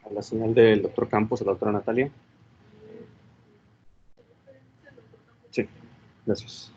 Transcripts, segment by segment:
A la señal del doctor Campos, a la doctora Natalia. Sí, gracias.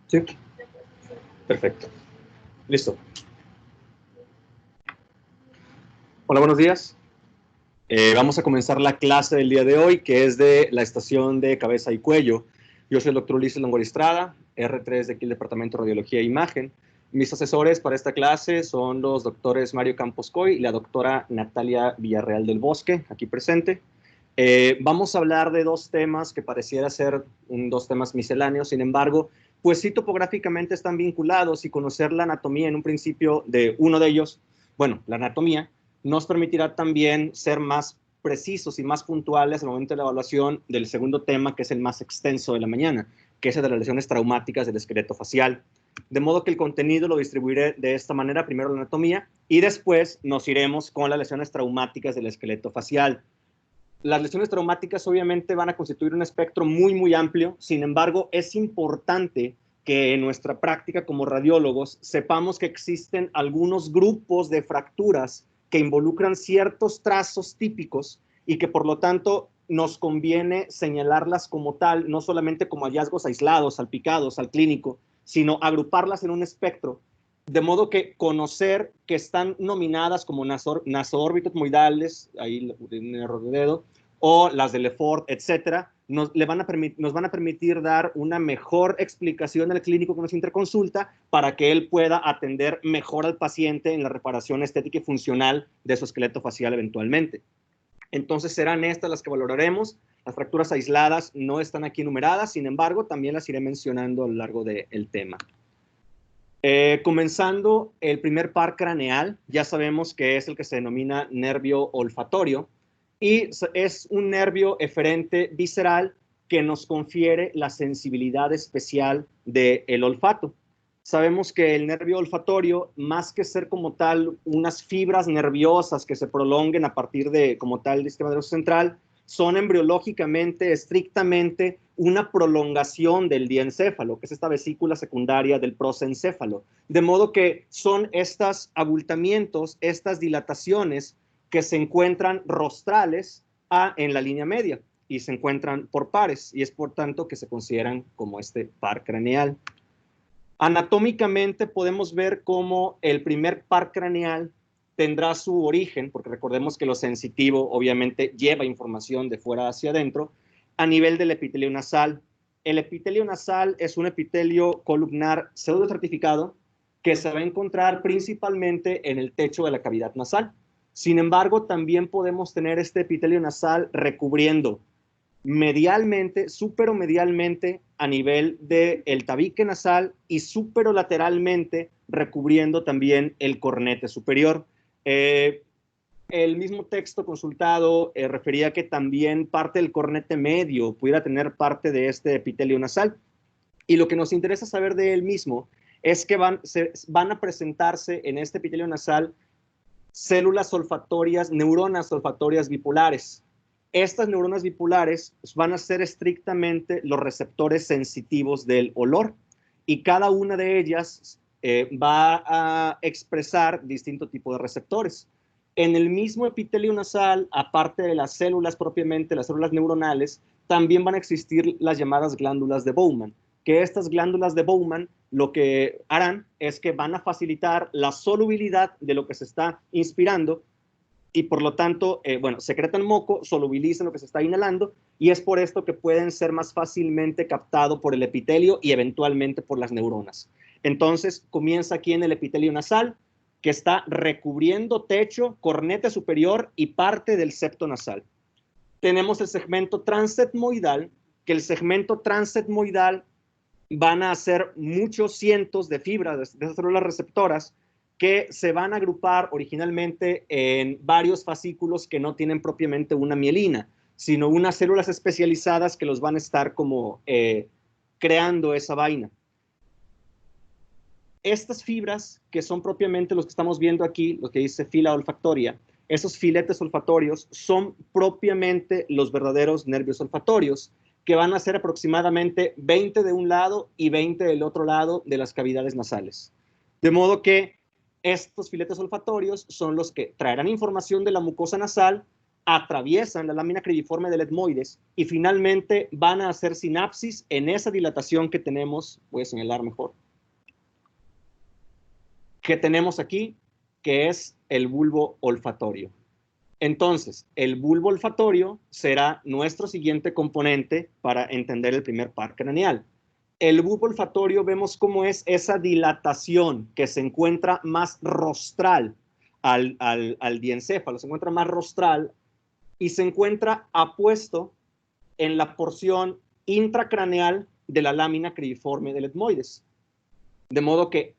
Sí, perfecto. Listo. Hola, buenos días. Vamos a comenzar la clase del día de hoy, que es de la estación de cabeza y cuello. Yo soy el doctor Ulises Longoria-Estrada, R3 de aquí el Departamento de Radiología e Imagen. Mis asesores para esta clase son los doctores Mario Campos Coy y la doctora Natalia Villarreal del Bosque, aquí presente. Vamos a hablar de dos temas que pareciera ser dos temas misceláneos, sin embargo, pues sí topográficamente están vinculados y conocer la anatomía en un principio de uno de ellos, bueno, la anatomía, nos permitirá también ser más precisos y más puntuales al momento de la evaluación del segundo tema, que es el más extenso de la mañana, que es el de las lesiones traumáticas del esqueleto facial. De modo que el contenido lo distribuiré de esta manera, primero la anatomía, y después nos iremos con las lesiones traumáticas del esqueleto facial. Las lesiones traumáticas obviamente van a constituir un espectro muy, muy amplio. Sin embargo, es importante que en nuestra práctica como radiólogos sepamos que existen algunos grupos de fracturas que involucran ciertos trazos típicos y que por lo tanto nos conviene señalarlas como tal, no solamente como hallazgos aislados, salpicados al clínico, sino agruparlas en un espectro, de modo que conocer que están nominadas como nasoórbitos moidales, ahí en el error de dedo, o las de Lefort, etcétera, nos van a permitir dar una mejor explicación al clínico con nuestra interconsulta para que él pueda atender mejor al paciente en la reparación estética y funcional de su esqueleto facial eventualmente. Entonces serán estas las que valoraremos. Las fracturas aisladas no están aquí numeradas, sin embargo, también las iré mencionando a lo largo del tema. Comenzando el primer par craneal, ya sabemos que es el que se denomina nervio olfatorio y es un nervio eferente visceral que nos confiere la sensibilidad especial del olfato. Sabemos que el nervio olfatorio, más que ser como tal unas fibras nerviosas que se prolonguen a partir de como tal del sistema nervioso central, son embriológicamente, estrictamente, una prolongación del diencéfalo, que es esta vesícula secundaria del prosencéfalo. De modo que son estos abultamientos, estas dilataciones que se encuentran rostrales en la línea media y se encuentran por pares, y es por tanto que se consideran como este par craneal. Anatómicamente podemos ver cómo el primer par craneal tendrá su origen, porque recordemos que lo sensitivo obviamente lleva información de fuera hacia adentro, a nivel del epitelio nasal. El epitelio nasal es un epitelio columnar pseudoestratificado que se va a encontrar principalmente en el techo de la cavidad nasal. Sin embargo, también podemos tener este epitelio nasal recubriendo medialmente, superomedialmente a nivel del tabique nasal y superolateralmente recubriendo también el cornete superior. El mismo texto consultado refería que también parte del cornete medio pudiera tener parte de este epitelio nasal. Y lo que nos interesa saber de él mismo es que van a presentarse en este epitelio nasal células olfatorias, neuronas olfatorias bipolares. Estas neuronas bipolares van a ser estrictamente los receptores sensitivos del olor y cada una de ellas va a expresar distinto tipo de receptores. En el mismo epitelio nasal, aparte de las células propiamente, las células neuronales, también van a existir las llamadas glándulas de Bowman, que estas glándulas de Bowman lo que harán es que van a facilitar la solubilidad de lo que se está inspirando y por lo tanto, secretan moco, solubilizan lo que se está inhalando y es por esto que pueden ser más fácilmente captados por el epitelio y eventualmente por las neuronas. Entonces, comienza aquí en el epitelio nasal, que está recubriendo techo, corneta superior y parte del septo nasal. Tenemos el segmento transetmoidal, que el segmento transetmoidal van a ser muchos cientos de fibras de esas células receptoras que se van a agrupar originalmente en varios fascículos que no tienen propiamente una mielina, sino unas células especializadas que los van a estar como creando esa vaina. Estas fibras, que son propiamente los que estamos viendo aquí, lo que dice fila olfactoria, esos filetes olfatorios son propiamente los verdaderos nervios olfatorios, que van a ser aproximadamente 20 de un lado y 20 del otro lado de las cavidades nasales. De modo que estos filetes olfatorios son los que traerán información de la mucosa nasal, atraviesan la lámina cribiforme del etmoides y finalmente van a hacer sinapsis en esa dilatación que tenemos, voy a señalar mejor, que tenemos aquí, que es el bulbo olfatorio. Entonces, el bulbo olfatorio será nuestro siguiente componente para entender el primer par craneal. El bulbo olfatorio vemos cómo es esa dilatación que se encuentra más rostral al diencéfalo, se encuentra más rostral y se encuentra apuesto en la porción intracraneal de la lámina cribiforme del etmoides. De modo que,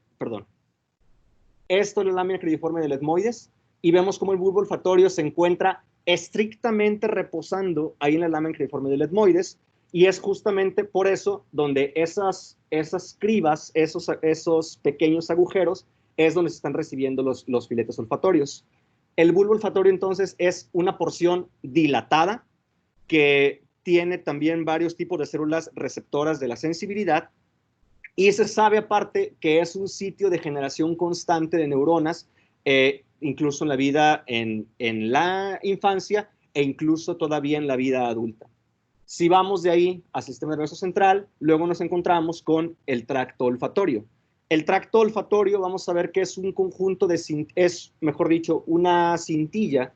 esto es la lámina cribiforme del etmoides y vemos cómo el bulbo olfatorio se encuentra estrictamente reposando ahí en la lámina cribiforme del etmoides y es justamente por eso donde esas cribas, esos pequeños agujeros, es donde se están recibiendo los filetes olfatorios. El bulbo olfatorio entonces es una porción dilatada que tiene también varios tipos de células receptoras de la sensibilidad y se sabe aparte que es un sitio de generación constante de neuronas, incluso en la vida en la infancia e incluso todavía en la vida adulta. Si vamos de ahí al sistema nervioso central, luego nos encontramos con el tracto olfatorio. El tracto olfatorio vamos a ver que es un conjunto mejor dicho, una cintilla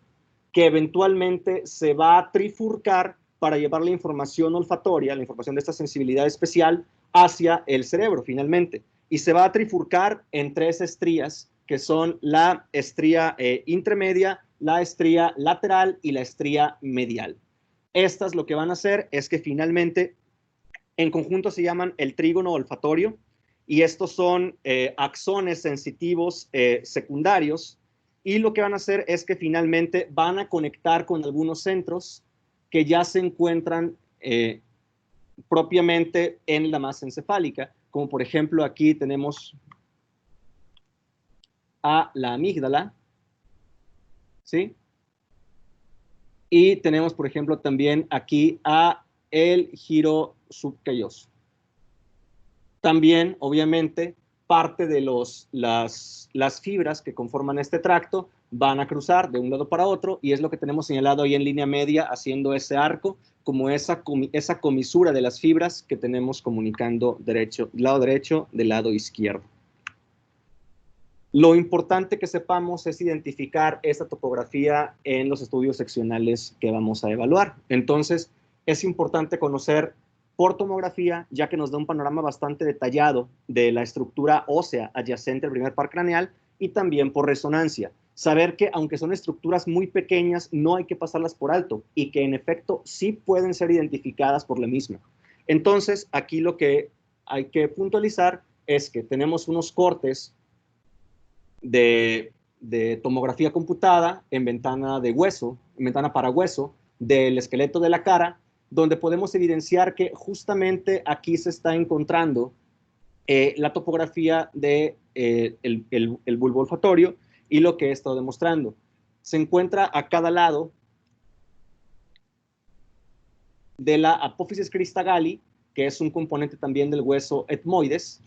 que eventualmente se va a trifurcar para llevar la información olfatoria, la información de esta sensibilidad especial, hacia el cerebro finalmente. Y se va a trifurcar en tres estrías, que son la estría intermedia, la estría lateral y la estría medial. Estas lo que van a hacer es que finalmente en conjunto se llaman el trígono olfatorio y estos son axones sensitivos secundarios y lo que van a hacer es que finalmente van a conectar con algunos centros que ya se encuentran propiamente en la masa encefálica, como por ejemplo aquí tenemos a la amígdala, ¿sí? Y tenemos, por ejemplo, también aquí a el giro subcalloso. También, obviamente, parte de las fibras que conforman este tracto van a cruzar de un lado para otro y es lo que tenemos señalado ahí en línea media haciendo ese arco, como esa comisura de las fibras que tenemos comunicando lado derecho del lado izquierdo. Lo importante que sepamos es identificar esta topografía en los estudios seccionales que vamos a evaluar. Entonces, es importante conocer por tomografía, ya que nos da un panorama bastante detallado de la estructura ósea adyacente al primer par craneal y también por resonancia. Saber que aunque son estructuras muy pequeñas, no hay que pasarlas por alto y que en efecto sí pueden ser identificadas por la misma. Entonces, aquí lo que hay que puntualizar es que tenemos unos cortes de tomografía computada en ventana de hueso, en ventana para hueso del esqueleto de la cara, donde podemos evidenciar que justamente aquí se está encontrando la topografía del el bulbo olfatorio y lo que he estado demostrando. Se encuentra a cada lado de la apófisis crista galli, que es un componente también del hueso etmoides,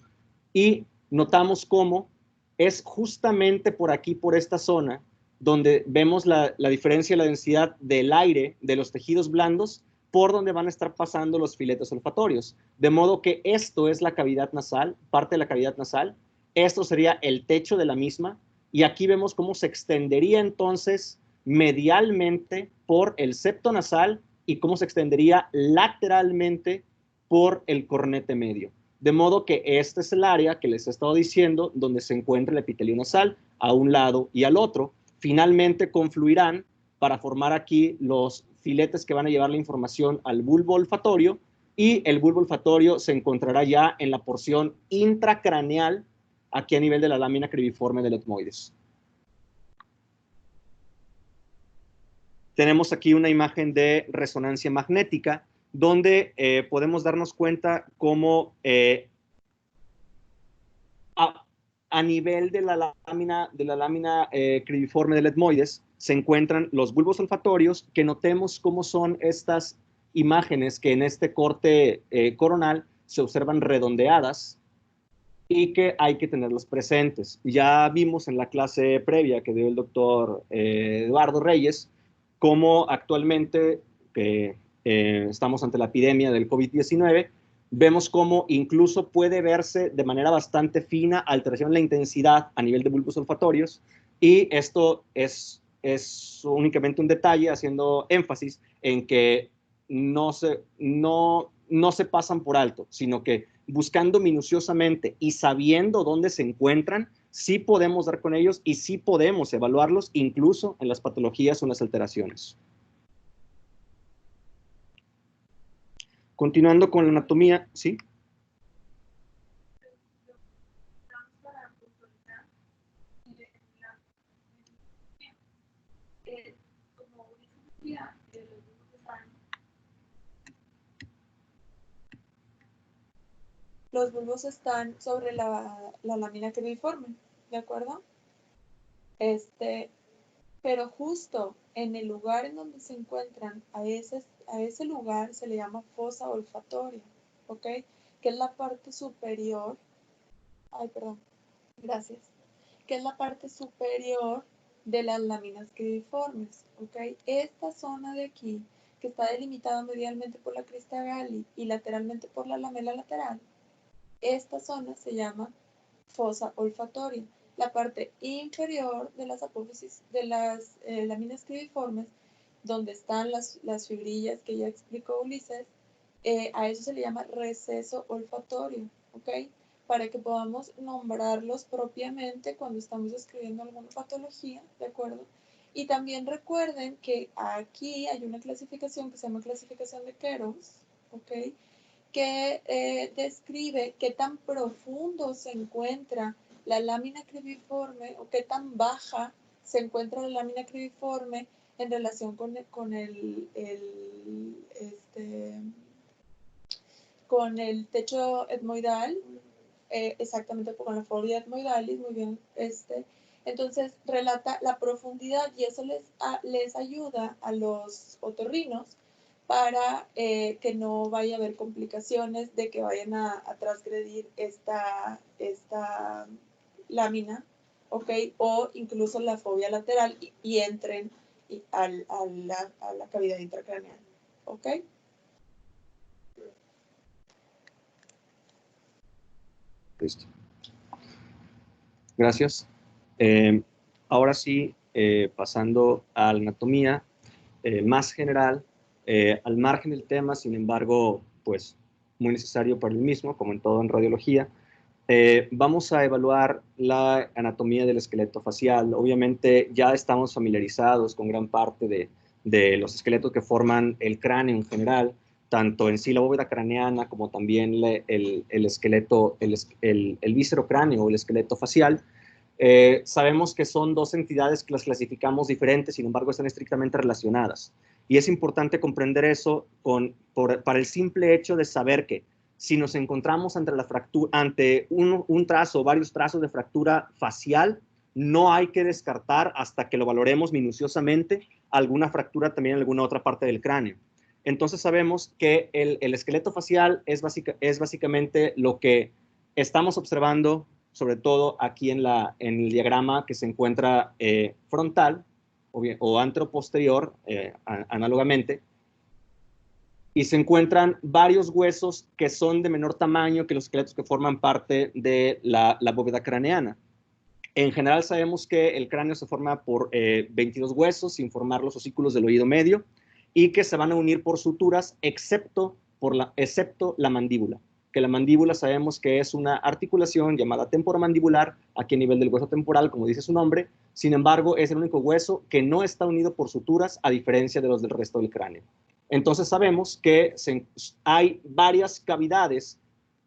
y notamos cómo es justamente por aquí, por esta zona, donde vemos la diferencia de la densidad del aire de los tejidos blandos, por donde van a estar pasando los filetes olfatorios. De modo que esto es la cavidad nasal, parte de la cavidad nasal, esto sería el techo de la misma, y aquí vemos cómo se extendería entonces medialmente por el septo nasal y cómo se extendería lateralmente por el cornete medio. De modo que este es el área que les he estado diciendo donde se encuentra el epitelio nasal a un lado y al otro. Finalmente confluirán para formar aquí los filetes que van a llevar la información al bulbo olfatorio, y el bulbo olfatorio se encontrará ya en la porción intracraneal, aquí a nivel de la lámina cribiforme del etmoides. Tenemos aquí una imagen de resonancia magnética donde podemos darnos cuenta cómo a nivel de la lámina cribiforme del etmoides se encuentran los bulbos olfatorios, que notemos cómo son estas imágenes que en este corte coronal se observan redondeadas y que hay que tenerlos presentes. Ya vimos en la clase previa que dio el doctor Eduardo Reyes cómo actualmente que estamos ante la epidemia del COVID-19, vemos cómo incluso puede verse de manera bastante fina alteración en la intensidad a nivel de bulbos olfatorios, y esto es únicamente un detalle haciendo énfasis en que no se pasan por alto, sino que buscando minuciosamente y sabiendo dónde se encuentran, sí podemos dar con ellos y sí podemos evaluarlos incluso en las patologías o en las alteraciones. Continuando con la anatomía, ¿sí? Los bulbos están sobre la lámina cribiforme, ¿de acuerdo? Pero justo en el lugar en donde se encuentran, a ese lugar se le llama fosa olfatoria, ¿ok? Que es la parte superior, gracias, que es la parte superior de las láminas cribiformes, ¿ok? Esta zona de aquí, que está delimitada medialmente por la crista galli y lateralmente por la lamela lateral, esta zona se llama fosa olfatoria. La parte inferior de las apófisis de las láminas cribiformes, donde están las fibrillas que ya explicó Ulises, a eso se le llama receso olfatorio, ¿ok? Para que podamos nombrarlos propiamente cuando estamos describiendo alguna patología, ¿de acuerdo? Y también recuerden que aquí hay una clasificación que se llama clasificación de Keros, ¿ok? Que describe qué tan profundo se encuentra la lámina cribiforme o qué tan baja se encuentra la lámina cribiforme en relación con el techo etmoidal, exactamente con la fobia etmoidalis, muy bien. Entonces relata la profundidad y eso les ayuda a los otorrinos para que no vaya a haber complicaciones de que vayan a transgredir esta lámina, ¿ok? O incluso la fobia lateral y entren a la cavidad intracraneal, ¿ok? Listo. Gracias. Ahora sí, pasando a la anatomía más general, al margen del tema, sin embargo, pues muy necesario para el mismo, como en todo en radiología, vamos a evaluar la anatomía del esqueleto facial. Obviamente ya estamos familiarizados con gran parte de los esqueletos que forman el cráneo en general, tanto en sí la bóveda craneana como también el esqueleto, el víscero cráneo o el esqueleto facial. Sabemos que son dos entidades que las clasificamos diferentes, sin embargo están estrictamente relacionadas. Y es importante comprender eso para el simple hecho de saber que si nos encontramos ante un trazo o varios trazos de fractura facial, no hay que descartar hasta que lo valoremos minuciosamente alguna fractura también en alguna otra parte del cráneo. Entonces sabemos que el esqueleto facial es básicamente lo que estamos observando, sobre todo aquí en el diagrama que se encuentra frontal o anteroposterior, análogamente, y se encuentran varios huesos que son de menor tamaño que los esqueletos que forman parte de la bóveda craneana. En general sabemos que el cráneo se forma por 22 huesos, sin formar los osículos del oído medio, y que se van a unir por suturas, excepto la mandíbula, que la mandíbula sabemos que es una articulación llamada temporomandibular, aquí a nivel del hueso temporal, como dice su nombre. Sin embargo, es el único hueso que no está unido por suturas, a diferencia de los del resto del cráneo. Entonces sabemos que hay varias cavidades,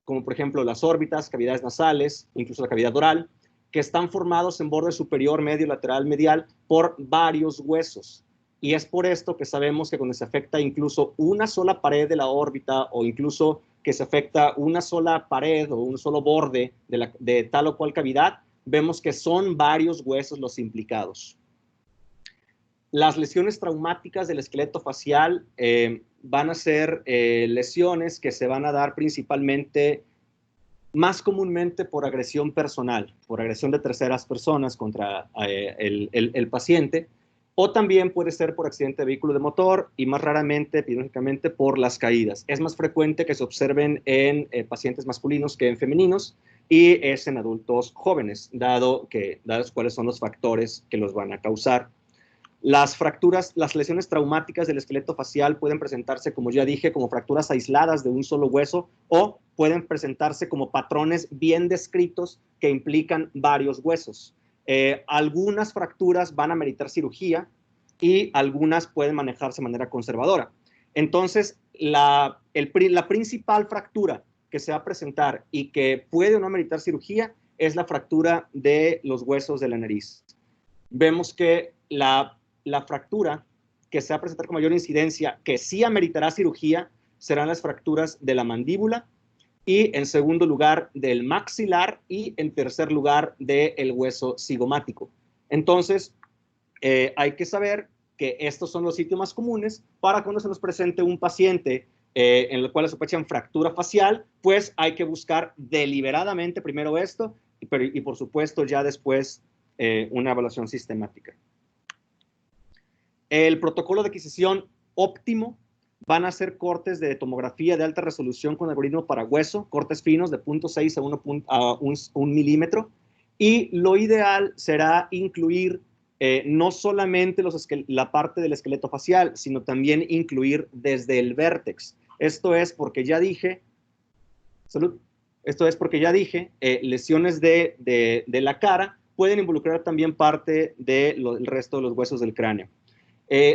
como por ejemplo las órbitas, cavidades nasales, incluso la cavidad oral, que están formados en borde superior, medio, lateral, medial, por varios huesos. Y es por esto que sabemos que cuando se afecta incluso una sola pared de la órbita, o incluso que se afecta una sola pared o un solo borde de tal o cual cavidad, vemos que son varios huesos los implicados. Las lesiones traumáticas del esqueleto facial van a ser lesiones que se van a dar principalmente, más comúnmente, por agresión personal, por agresión de terceras personas contra el paciente, o también puede ser por accidente de vehículo de motor y más raramente, epidemiológicamente, por las caídas. Es más frecuente que se observen en pacientes masculinos que en femeninos, y es en adultos jóvenes, dados cuáles son los factores que los van a causar. Las lesiones traumáticas del esqueleto facial pueden presentarse, como ya dije, como fracturas aisladas de un solo hueso, o pueden presentarse como patrones bien descritos que implican varios huesos. Algunas fracturas van a meritar cirugía y algunas pueden manejarse de manera conservadora. Entonces, la principal fractura que se va a presentar y que puede o no meritar cirugía es la fractura de los huesos de la nariz. Vemos que la fractura que se va a presentar con mayor incidencia, que sí ameritará cirugía, serán las fracturas de la mandíbula, y en segundo lugar del maxilar, y en tercer lugar del hueso cigomático. Entonces, hay que saber que estos son los sitios más comunes para cuando se nos presente un paciente en el cual sospechan fractura facial, pues hay que buscar deliberadamente primero esto y por supuesto ya después una evaluación sistemática. El protocolo de adquisición óptimo van a ser cortes de tomografía de alta resolución con algoritmo para hueso, cortes finos de 0.6 a 1 milímetro, y lo ideal será incluir no solamente la parte del esqueleto facial, sino también incluir desde el vértex. Esto es porque ya dije, lesiones de la cara pueden involucrar también parte del resto de los huesos del cráneo.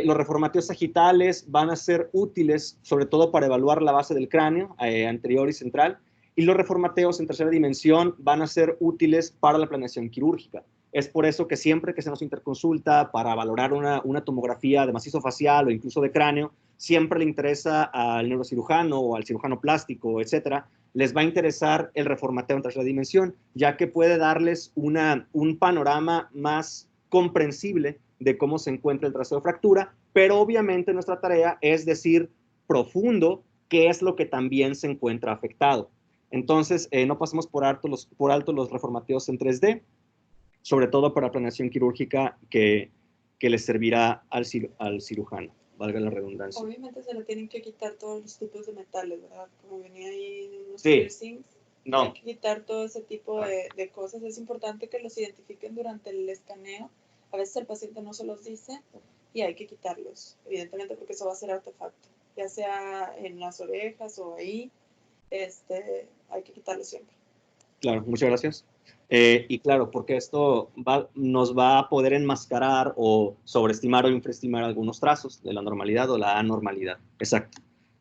Los reformateos sagitales van a ser útiles, sobre todo para evaluar la base del cráneo, anterior y central, y los reformateos en tercera dimensión van a ser útiles para la planeación quirúrgica. Es por eso que siempre que se nos interconsulta para valorar una tomografía de macizo facial o incluso de cráneo, siempre le interesa al neurocirujano o al cirujano plástico, etcétera, les va a interesar el reformateo en tercera dimensión, ya que puede darles un panorama más comprensible de cómo se encuentra el trazo de fractura, pero obviamente nuestra tarea es decir profundo qué es lo que también se encuentra afectado. Entonces, no pasemos por alto los reformateos en 3D, sobre todo para planeación quirúrgica que les servirá al cirujano, valga la redundancia. Obviamente se le tienen que quitar todos los tipos de metales, ¿verdad? Como venía ahí en unos sí. piercings. No. Hay que quitar todo ese tipo de cosas. Es importante que los identifiquen durante el escaneo. A veces el paciente no se los dice y hay que quitarlos, evidentemente, porque eso va a ser artefacto, ya sea en las orejas o ahí, hay que quitarlo siempre. Claro, muchas gracias. Y claro, porque esto nos va a poder enmascarar o sobreestimar o infraestimar algunos trazos de la normalidad o la anormalidad. Exacto.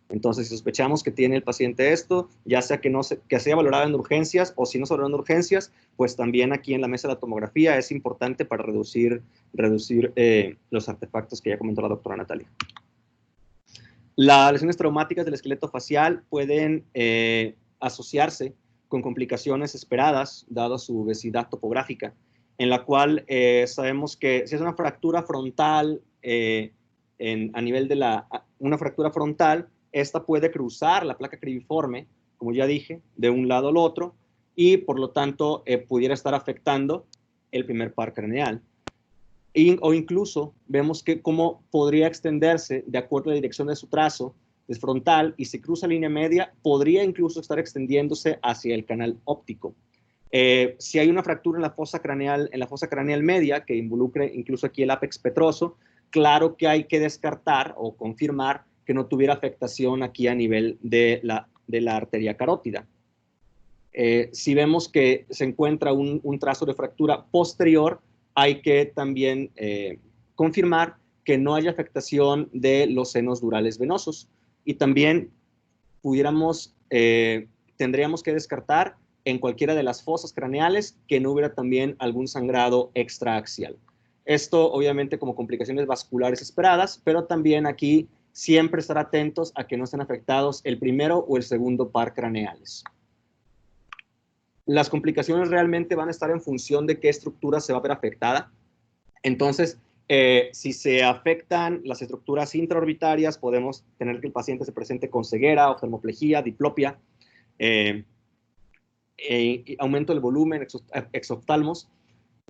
Entonces, si sospechamos que tiene el paciente esto, ya sea que sea valorado en urgencias, o si no se valora en urgencias, pues también aquí en la mesa de la tomografía es importante para reducir los artefactos que ya comentó la doctora Natalia. Las lesiones traumáticas del esqueleto facial pueden asociarse con complicaciones esperadas, dada su obesidad topográfica, en la cual sabemos que si es una fractura frontal a nivel de una fractura frontal, esta puede cruzar la placa cribiforme, como ya dije, de un lado al otro, y por lo tanto pudiera estar afectando el primer par craneal. O incluso vemos que cómo podría extenderse de acuerdo a la dirección de su trazo es frontal, y si cruza línea media, podría incluso estar extendiéndose hacia el canal óptico. Si hay una fractura en la fosa craneal media, que involucre incluso aquí el ápex petroso, claro que hay que descartar o confirmar que no tuviera afectación aquí a nivel de la arteria carótida. Si vemos que se encuentra un trazo de fractura posterior, hay que también confirmar que no haya afectación de los senos durales venosos. Y también tendríamos que descartar en cualquiera de las fosas craneales que no hubiera también algún sangrado extraaxial. Esto obviamente como complicaciones vasculares esperadas, pero también aquí siempre estar atentos a que no estén afectados el primero o el segundo par craneales. Las complicaciones realmente van a estar en función de qué estructura se va a ver afectada. Entonces, si se afectan las estructuras intraorbitarias, podemos tener que el paciente se presente con ceguera, oftalmoplejía, diplopia, aumento del volumen, exoftalmos.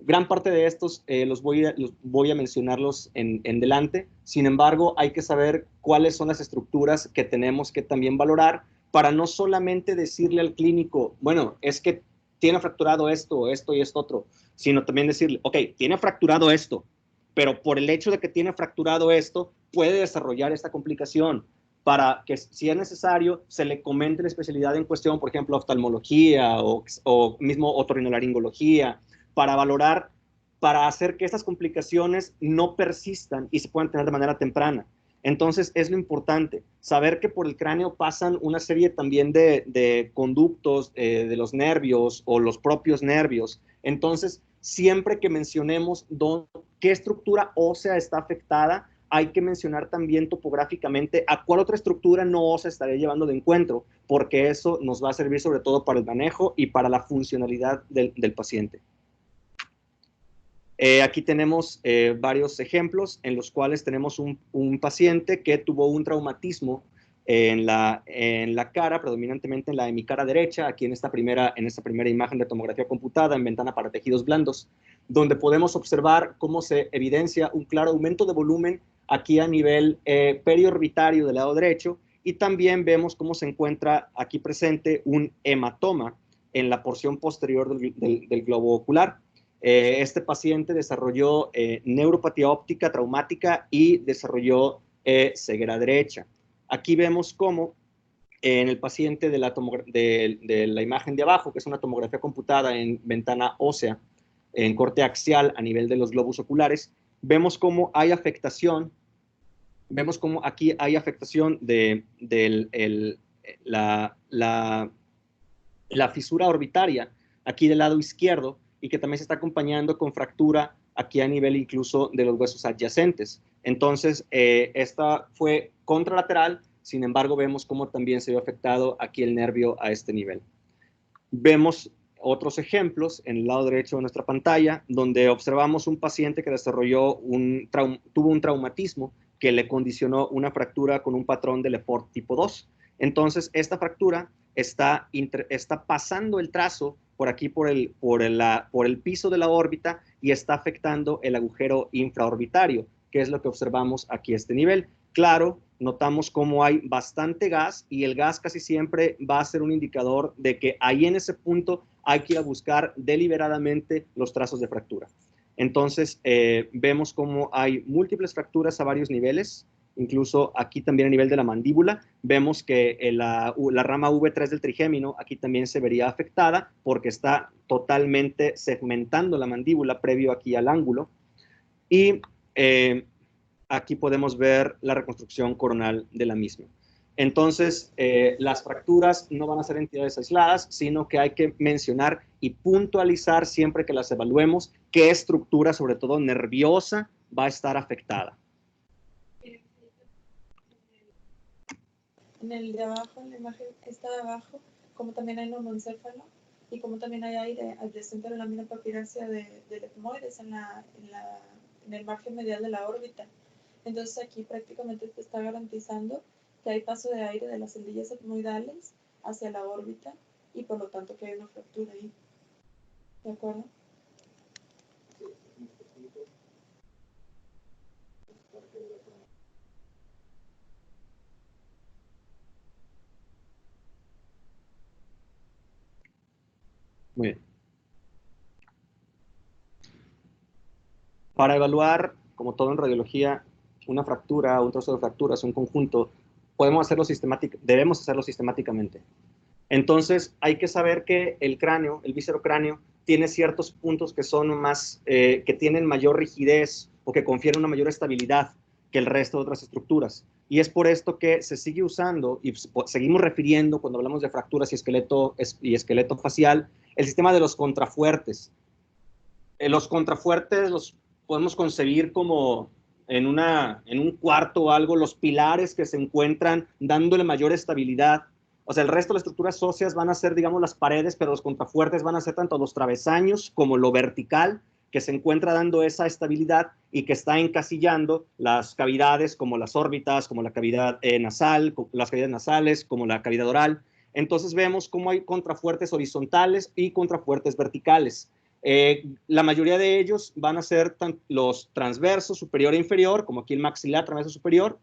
Gran parte de estos los voy a mencionarlos en delante. Sin embargo, hay que saber cuáles son las estructuras que tenemos que también valorar para no solamente decirle al clínico, bueno, es que tiene fracturado esto, esto y esto otro, sino también decirle, ok, tiene fracturado esto, pero por el hecho de que tiene fracturado esto, puede desarrollar esta complicación para que, si es necesario, se le comente la especialidad en cuestión, por ejemplo, oftalmología o mismo otorrinolaringología, para valorar, para hacer que estas complicaciones no persistan y se puedan tener de manera temprana. Entonces, es lo importante, saber que por el cráneo pasan una serie también de conductos de los nervios o los propios nervios. Entonces, siempre que mencionemos qué estructura ósea está afectada, hay que mencionar también topográficamente a cuál otra estructura no ósea estaría llevando de encuentro, porque eso nos va a servir sobre todo para el manejo y para la funcionalidad del paciente. Aquí tenemos varios ejemplos en los cuales tenemos un paciente que tuvo un traumatismo en la cara, predominantemente en la hemicara derecha, aquí en esta primera imagen de tomografía computada en ventana para tejidos blandos, donde podemos observar cómo se evidencia un claro aumento de volumen aquí a nivel periorbitario del lado derecho, y también vemos cómo se encuentra aquí presente un hematoma en la porción posterior del globo ocular. Este paciente desarrolló neuropatía óptica traumática y desarrolló ceguera derecha. Aquí vemos cómo en el paciente de la imagen de abajo, que es una tomografía computada en ventana ósea, en corte axial a nivel de los globos oculares, vemos cómo hay afectación, vemos cómo aquí hay afectación de la fisura orbitaria aquí del lado izquierdo, y que también se está acompañando con fractura aquí a nivel incluso de los huesos adyacentes. Entonces, esta fue contralateral, sin embargo, vemos cómo también se vio afectado aquí el nervio a este nivel. Vemos otros ejemplos en el lado derecho de nuestra pantalla, donde observamos un paciente que desarrolló tuvo un traumatismo que le condicionó una fractura con un patrón de Lefort tipo 2. Entonces, esta fractura está pasando el trazo por aquí, por el piso de la órbita, y está afectando el agujero infraorbitario, que es lo que observamos aquí a este nivel. Claro, notamos cómo hay bastante gas, y el gas casi siempre va a ser un indicador de que ahí en ese punto hay que ir a buscar deliberadamente los trazos de fractura. Entonces, vemos cómo hay múltiples fracturas a varios niveles, incluso aquí también a nivel de la mandíbula. Vemos que la rama V3 del trigémino aquí también se vería afectada porque está totalmente segmentando la mandíbula previo aquí al ángulo. Y aquí podemos ver la reconstrucción coronal de la misma. Entonces, las fracturas no van a ser entidades aisladas, sino que hay que mencionar y puntualizar siempre que las evaluemos qué estructura, sobre todo nerviosa, va a estar afectada. En el de abajo, en la imagen esta de abajo, como también hay neumoencéfalo y como también hay aire adyacente a la lámina papirácea del etmoides en el margen medial de la órbita. Entonces aquí prácticamente te está garantizando que hay paso de aire de las celdillas etmoidales hacia la órbita y por lo tanto que hay una fractura ahí. ¿De acuerdo? Muy bien. Para evaluar, como todo en radiología, una fractura, un trozo de fracturas, un conjunto, debemos hacerlo sistemáticamente. Entonces, hay que saber que el cráneo, el viscerocráneo, tiene ciertos puntos que son más, que tienen mayor rigidez o que confieren una mayor estabilidad que el resto de otras estructuras. Y es por esto que se sigue usando y seguimos refiriendo cuando hablamos de fracturas y esqueleto facial, el sistema de los contrafuertes. Los contrafuertes los podemos concebir como en un cuarto o algo, los pilares que se encuentran dándole mayor estabilidad. O sea, el resto de las estructuras óseas van a ser, digamos, las paredes, pero los contrafuertes van a ser tanto los travesaños como lo vertical, que se encuentra dando esa estabilidad y que está encasillando las cavidades como las órbitas, como la cavidad nasal, las cavidades nasales, como la cavidad oral. Entonces vemos cómo hay contrafuertes horizontales y contrafuertes verticales. La mayoría de ellos van a ser los transversos superior e inferior, como aquí el maxilar transverso superior,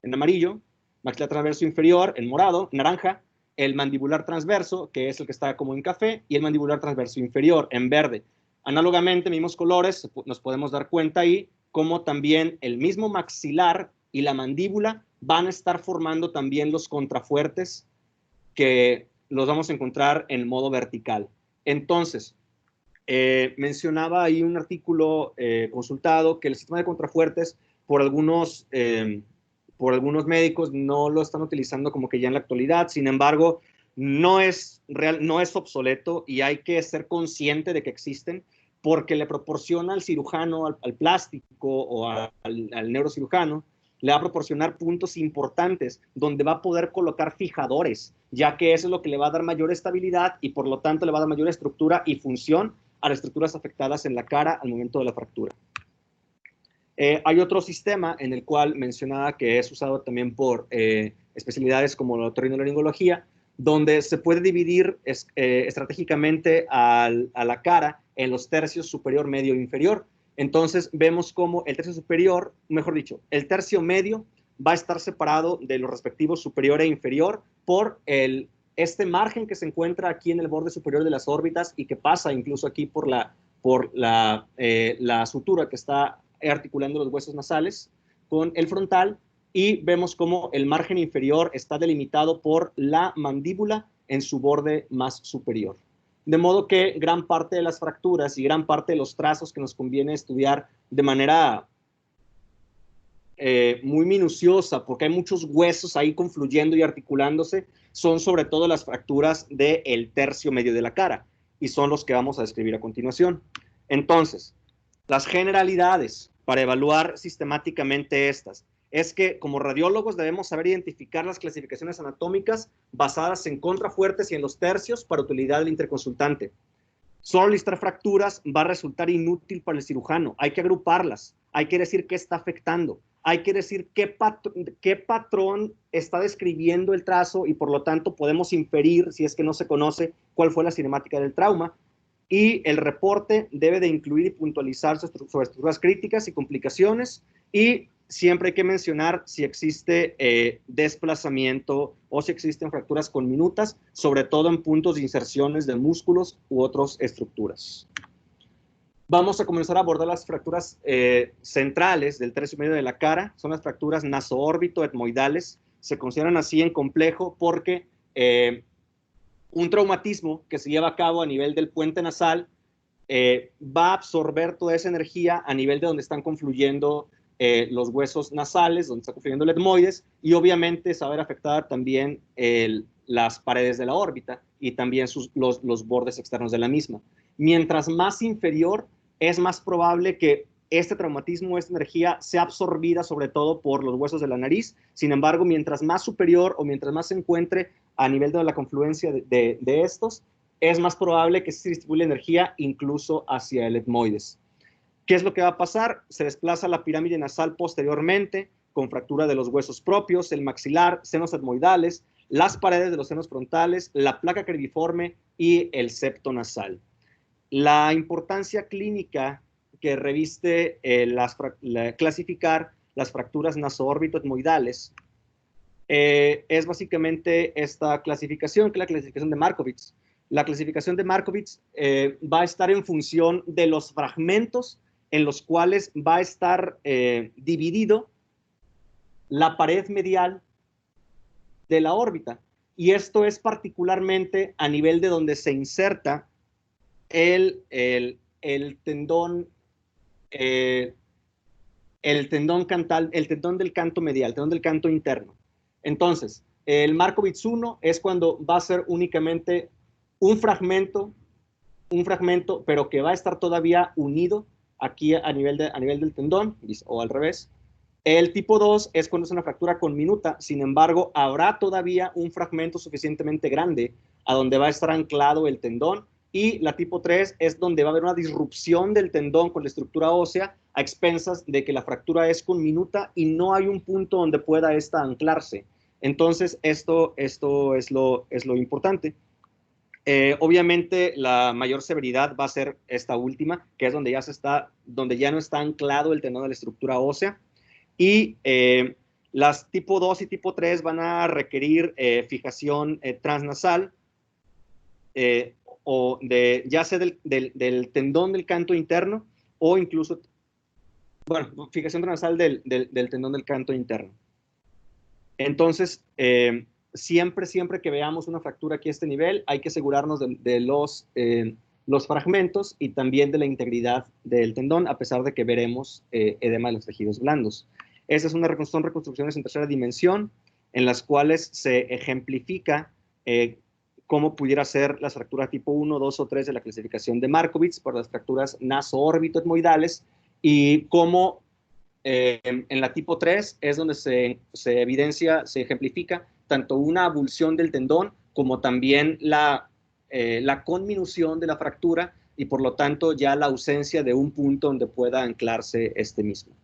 en amarillo, maxilar transverso inferior, en morado, naranja, el mandibular transverso, que es el que está como en café, y el mandibular transverso inferior, en verde. Análogamente, mismos colores, nos podemos dar cuenta ahí cómo también el mismo maxilar y la mandíbula van a estar formando también los contrafuertes que los vamos a encontrar en modo vertical. Entonces, mencionaba ahí un artículo consultado que el sistema de contrafuertes por algunos médicos no lo están utilizando como que ya en la actualidad. Sin embargo, no es obsoleto y hay que ser consciente de que existen porque le proporciona al cirujano, al plástico o al neurocirujano, le va a proporcionar puntos importantes donde va a poder colocar fijadores, ya que eso es lo que le va a dar mayor estabilidad y por lo tanto le va a dar mayor estructura y función a las estructuras afectadas en la cara al momento de la fractura. Hay otro sistema en el cual mencionaba que es usado también por especialidades como la otorrinolaringología, donde se puede dividir estratégicamente a la cara en los tercios superior, medio e inferior. Entonces vemos cómo el tercio superior, mejor dicho, el tercio medio va a estar separado de los respectivos superior e inferior por este margen que se encuentra aquí en el borde superior de las órbitas y que pasa incluso aquí por la sutura que está articulando los huesos nasales con el frontal, y vemos cómo el margen inferior está delimitado por la mandíbula en su borde más superior. De modo que gran parte de las fracturas y gran parte de los trazos que nos conviene estudiar de manera muy minuciosa, porque hay muchos huesos ahí confluyendo y articulándose, son sobre todo las fracturas del tercio medio de la cara, y son los que vamos a describir a continuación. Entonces, las generalidades para evaluar sistemáticamente estas es que como radiólogos debemos saber identificar las clasificaciones anatómicas basadas en contrafuertes y en los tercios para utilidad del interconsultante. Solo listar fracturas va a resultar inútil para el cirujano. Hay que agruparlas. Hay que decir qué está afectando. Hay que decir qué patrón está describiendo el trazo y por lo tanto podemos inferir, si es que no se conoce, cuál fue la cinemática del trauma. Y el reporte debe de incluir y puntualizar sobre estructuras críticas y complicaciones, y siempre hay que mencionar si existe desplazamiento o si existen fracturas conminutas, sobre todo en puntos de inserciones de músculos u otras estructuras. Vamos a comenzar a abordar las fracturas centrales del tercio medio de la cara. Son las fracturas nasoórbito-etmoidales. Se consideran así en complejo porque un traumatismo que se lleva a cabo a nivel del puente nasal va a absorber toda esa energía a nivel de donde están confluyendo los huesos nasales, donde está confluyendo el etmoides, y obviamente se va a ver afectada también las paredes de la órbita y también los bordes externos de la misma. Mientras más inferior, es más probable que este traumatismo, esta energía, sea absorbida sobre todo por los huesos de la nariz. Sin embargo, mientras más superior o mientras más se encuentre a nivel de la confluencia de estos, es más probable que se distribuya energía incluso hacia el etmoides. ¿Qué es lo que va a pasar? Se desplaza la pirámide nasal posteriormente, con fractura de los huesos propios, el maxilar, senos etmoidales, las paredes de los senos frontales, la placa creviforme y el septo nasal. La importancia clínica que reviste clasificar las fracturas nasoórbito-etmoidales es básicamente esta clasificación, que es la clasificación de Markovitz. La clasificación de Markovitz va a estar en función de los fragmentos en los cuales va a estar dividido la pared medial de la órbita. Y esto es particularmente a nivel de donde se inserta el tendón, el tendón cantal, el tendón del canto medial, el tendón del canto interno. Entonces, el Markovitz 1 es cuando va a ser únicamente un fragmento, pero que va a estar todavía unido aquí a nivel del tendón, o al revés. El tipo 2 es cuando es una fractura conminuta, sin embargo, habrá todavía un fragmento suficientemente grande a donde va a estar anclado el tendón, y la tipo 3 es donde va a haber una disrupción del tendón con la estructura ósea a expensas de que la fractura es conminuta y no hay un punto donde pueda esta anclarse. Entonces, esto es lo importante. Obviamente la mayor severidad va a ser esta última, que es donde ya no está anclado el tendón de la estructura ósea, y las tipo 2 y tipo 3 van a requerir fijación transnasal, o ya sea del tendón del canto interno, o incluso, bueno, fijación transnasal del tendón del canto interno. Entonces, siempre que veamos una fractura aquí a este nivel, hay que asegurarnos de los fragmentos y también de la integridad del tendón, a pesar de que veremos edema de los tejidos blandos. Esas son reconstrucciones en tercera dimensión, en las cuales se ejemplifica cómo pudiera ser las fracturas tipo 1, 2 o 3 de la clasificación de Markovitz por las fracturas naso-órbito-etmoidales, y cómo en la tipo 3 es donde se evidencia, se ejemplifica tanto una abulsión del tendón como también la conminución de la fractura, y por lo tanto ya la ausencia de un punto donde pueda anclarse este mismo.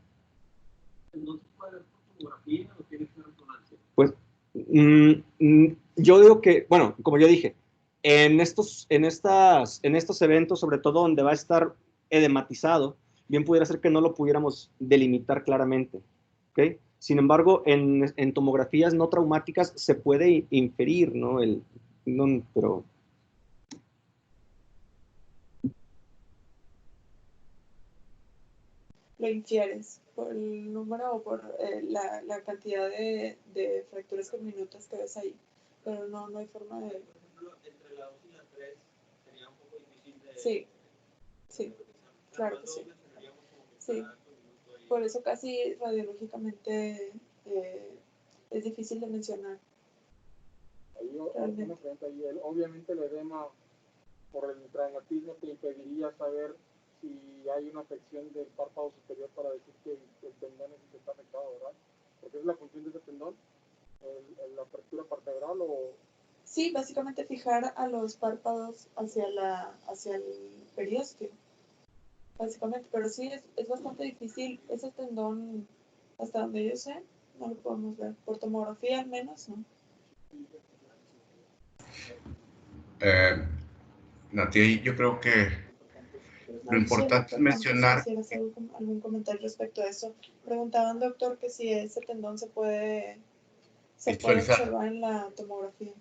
Entonces, ¿puede haber fotografía o tiene que ser resonancia? Pues yo digo que, bueno, como yo dije, en estos eventos, sobre todo donde va a estar edematizado, bien pudiera ser que no lo pudiéramos delimitar claramente, ¿ok? Sin embargo, en tomografías no traumáticas se puede inferir, ¿no? Pero... Lo infieres por el número o por la cantidad de fracturas conminutas que ves ahí, pero no hay forma de... Por ejemplo, entre la 2 y la 3 sería un poco difícil de... Sí, claro que sí. Sí, por eso casi radiológicamente es difícil de mencionar. Una pregunta ahí. Obviamente el edema por el traumatismo te impediría saber si hay una afección del párpado superior para decir que el tendón está afectado, ¿verdad? Porque es la función de ese tendón, la fractura vertebral o... Sí, básicamente fijar a los párpados hacia el periósteo, básicamente, pero sí es bastante difícil. Ese tendón, hasta donde yo sé, no lo podemos ver, por tomografía al menos, ¿no? Nati, yo creo que lo importante es mencionar... Si quisieras algún comentario respecto a eso. Preguntaban, doctor, que si ese tendón se puede observar en la tomografía.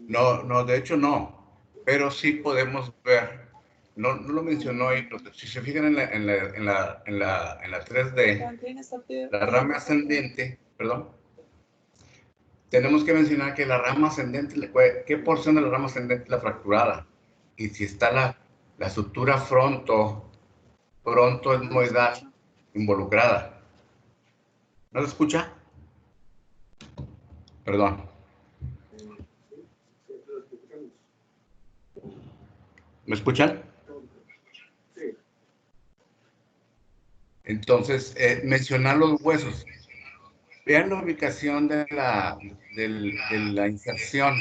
No, de hecho no, pero sí podemos ver, no lo mencionó ahí, si se fijan en la 3D, la rama ascendente, perdón, tenemos que mencionar que la rama ascendente, ¿qué porción de la rama ascendente es la fracturada? Y si está la sutura frontoetmoidal involucrada. ¿No se escucha? Perdón. ¿Me escuchan? Sí. Entonces, mencionar los huesos. Vean la ubicación de la inserción.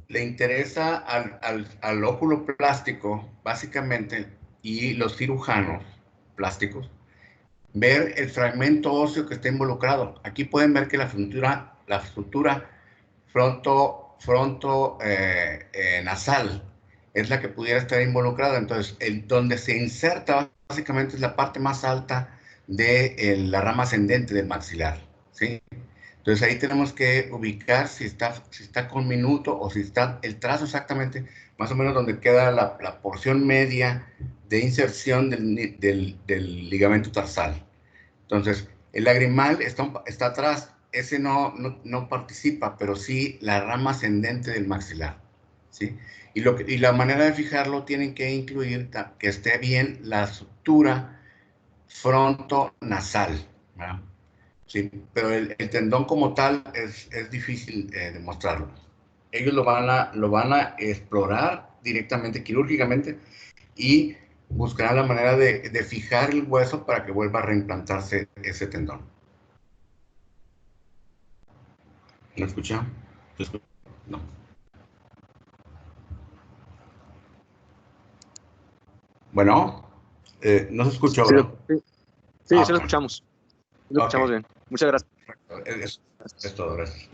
Le interesa al óculo plástico, básicamente, y los cirujanos plásticos ver el fragmento óseo que está involucrado. Aquí pueden ver que la estructura fronto nasal es la que pudiera estar involucrada. Entonces, donde se inserta básicamente es la parte más alta de la rama ascendente del maxilar, ¿sí? Entonces ahí tenemos que ubicar si está con minuto o si está el trazo exactamente, más o menos donde queda la porción media de inserción del ligamento tarsal. Entonces, el lagrimal está atrás, ese no participa, pero sí la rama ascendente del maxilar, ¿sí? Y la manera de fijarlo tienen que incluir que esté bien la sutura frontonasal, ¿verdad? Sí, pero el tendón como tal es difícil demostrarlo. Ellos lo van a explorar directamente, quirúrgicamente, y buscarán la manera de fijar el hueso para que vuelva a reimplantarse ese tendón. ¿Lo escuchan? No. Bueno, no se escuchó, Sí, ¿verdad? sí, Ah, sí lo escuchamos. Lo escuchamos bien. Muchas gracias. Es todo, gracias.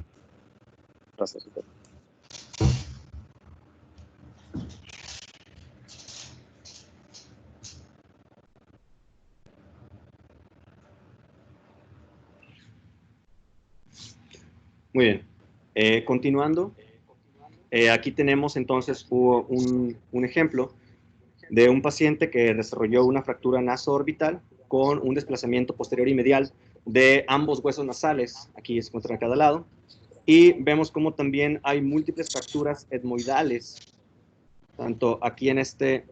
Gracias. Muy bien. Continuando, aquí tenemos entonces un ejemplo de un paciente que desarrolló una fractura nasoorbital con un desplazamiento posterior y medial de ambos huesos nasales. Aquí se encuentran a cada lado. Y vemos como también hay múltiples fracturas etmoidales, tanto aquí en este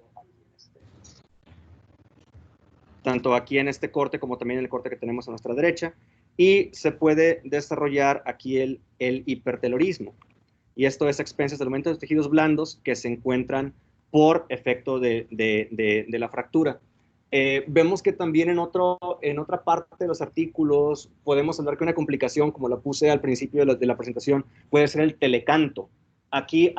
corte como también en el corte que tenemos a nuestra derecha. Y se puede desarrollar aquí el hipertelorismo. Y esto es a expensas del aumento de tejidos blandos que se encuentran por efecto de la fractura. Vemos que también en otra parte de los artículos podemos hablar que una complicación, como la puse al principio de la presentación, puede ser el telecanto. Aquí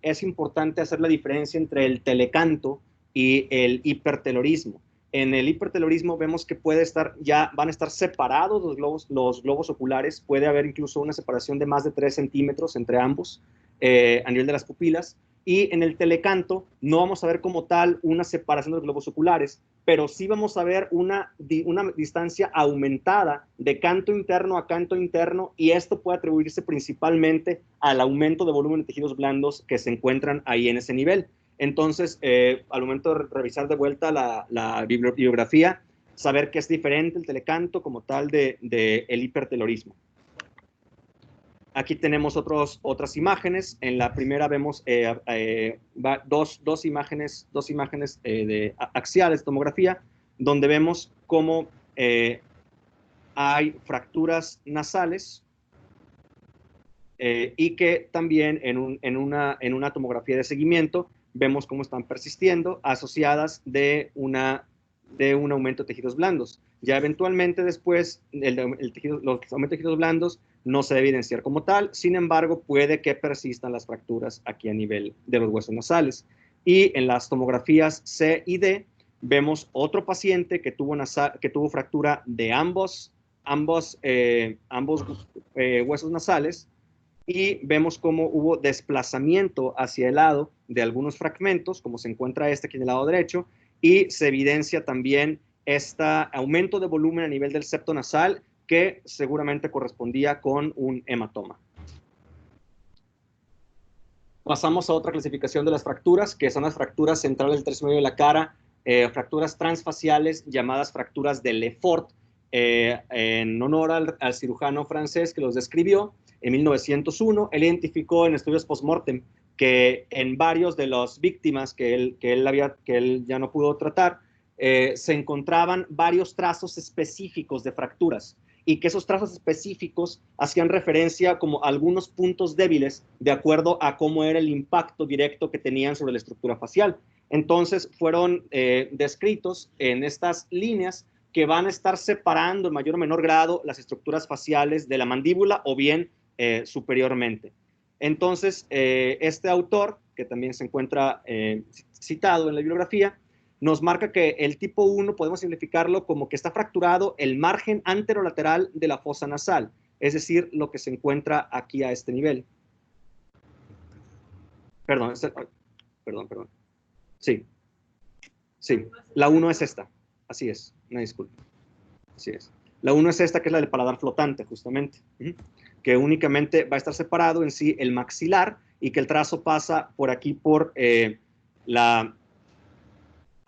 es importante hacer la diferencia entre el telecanto y el hipertelorismo. En el hipertelorismo vemos que van a estar separados los globos oculares, puede haber incluso una separación de más de 3 centímetros entre ambos a nivel de las pupilas, y en el telecanto no vamos a ver como tal una separación de los globos oculares, pero sí vamos a ver una distancia aumentada de canto interno a canto interno, y esto puede atribuirse principalmente al aumento de volumen de tejidos blandos que se encuentran ahí en ese nivel. Entonces, al momento de revisar de vuelta la bibliografía, saber que es diferente el telecanto como tal el hipertelorismo. Aquí tenemos otras imágenes. En la primera vemos dos imágenes axiales de tomografía, donde vemos cómo hay fracturas nasales y que también en una tomografía de seguimiento vemos cómo están persistiendo, asociadas de un aumento de tejidos blandos. Ya eventualmente después, los aumentos de tejidos blandos no se debe evidenciar como tal, sin embargo, puede que persistan las fracturas aquí a nivel de los huesos nasales. Y en las tomografías C y D, vemos otro paciente que tuvo fractura de ambos huesos nasales, y vemos cómo hubo desplazamiento hacia el lado de algunos fragmentos, como se encuentra aquí en el lado derecho, y se evidencia también este aumento de volumen a nivel del septo nasal, que seguramente correspondía con un hematoma. Pasamos a otra clasificación de las fracturas, que son las fracturas centrales del tercio medio de la cara, fracturas transfaciales llamadas fracturas de Lefort, en honor al cirujano francés que los describió en 1901. Él identificó en estudios post-mortem que en varios de las víctimas que él ya no pudo tratar, se encontraban varios trazos específicos de fracturas, y que esos trazos específicos hacían referencia como a algunos puntos débiles de acuerdo a cómo era el impacto directo que tenían sobre la estructura facial. Entonces fueron descritos en estas líneas que van a estar separando en mayor o menor grado las estructuras faciales de la mandíbula o bien superiormente. Entonces, este autor, que también se encuentra citado en la bibliografía, nos marca que el tipo 1 podemos simplificarlo como que está fracturado el margen anterolateral de la fosa nasal, es decir, lo que se encuentra aquí a este nivel. Perdón. Sí, la 1 es esta, así es, una disculpa. Así es. La 1 es esta, que es la del paladar flotante, justamente, que únicamente va a estar separado en sí el maxilar y que el trazo pasa por aquí por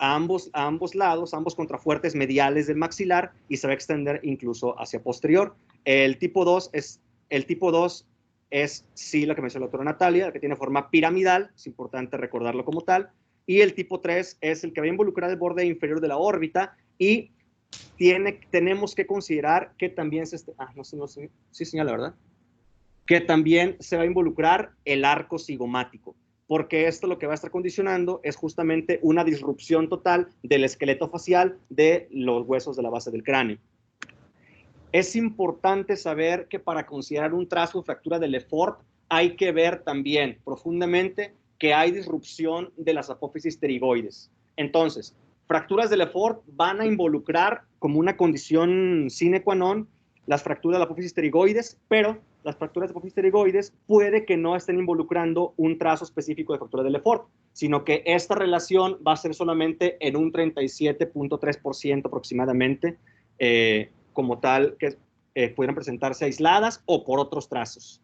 a ambos lados, ambos contrafuertes mediales del maxilar y se va a extender incluso hacia posterior. El tipo 2 es sí la que mencionó la doctora Natalia, que tiene forma piramidal, es importante recordarlo como tal, y el tipo 3 es el que va a involucrar el borde inferior de la órbita y tenemos que considerar que también sí señala, ¿verdad? Que también se va a involucrar el arco cigomático, porque esto lo que va a estar condicionando es justamente una disrupción total del esqueleto facial de los huesos de la base del cráneo. Es importante saber que para considerar un trazo de fractura de Lefort hay que ver también profundamente que hay disrupción de las apófisis pterigoides. Entonces, fracturas de Lefort van a involucrar como una condición sine qua non las fracturas de la apófisis pterigoides, pero las fracturas de apófisis pterigoides puede que no estén involucrando un trazo específico de fractura de Lefort, sino que esta relación va a ser solamente en un 37.3% aproximadamente, como tal, que pudieran presentarse aisladas o por otros trazos.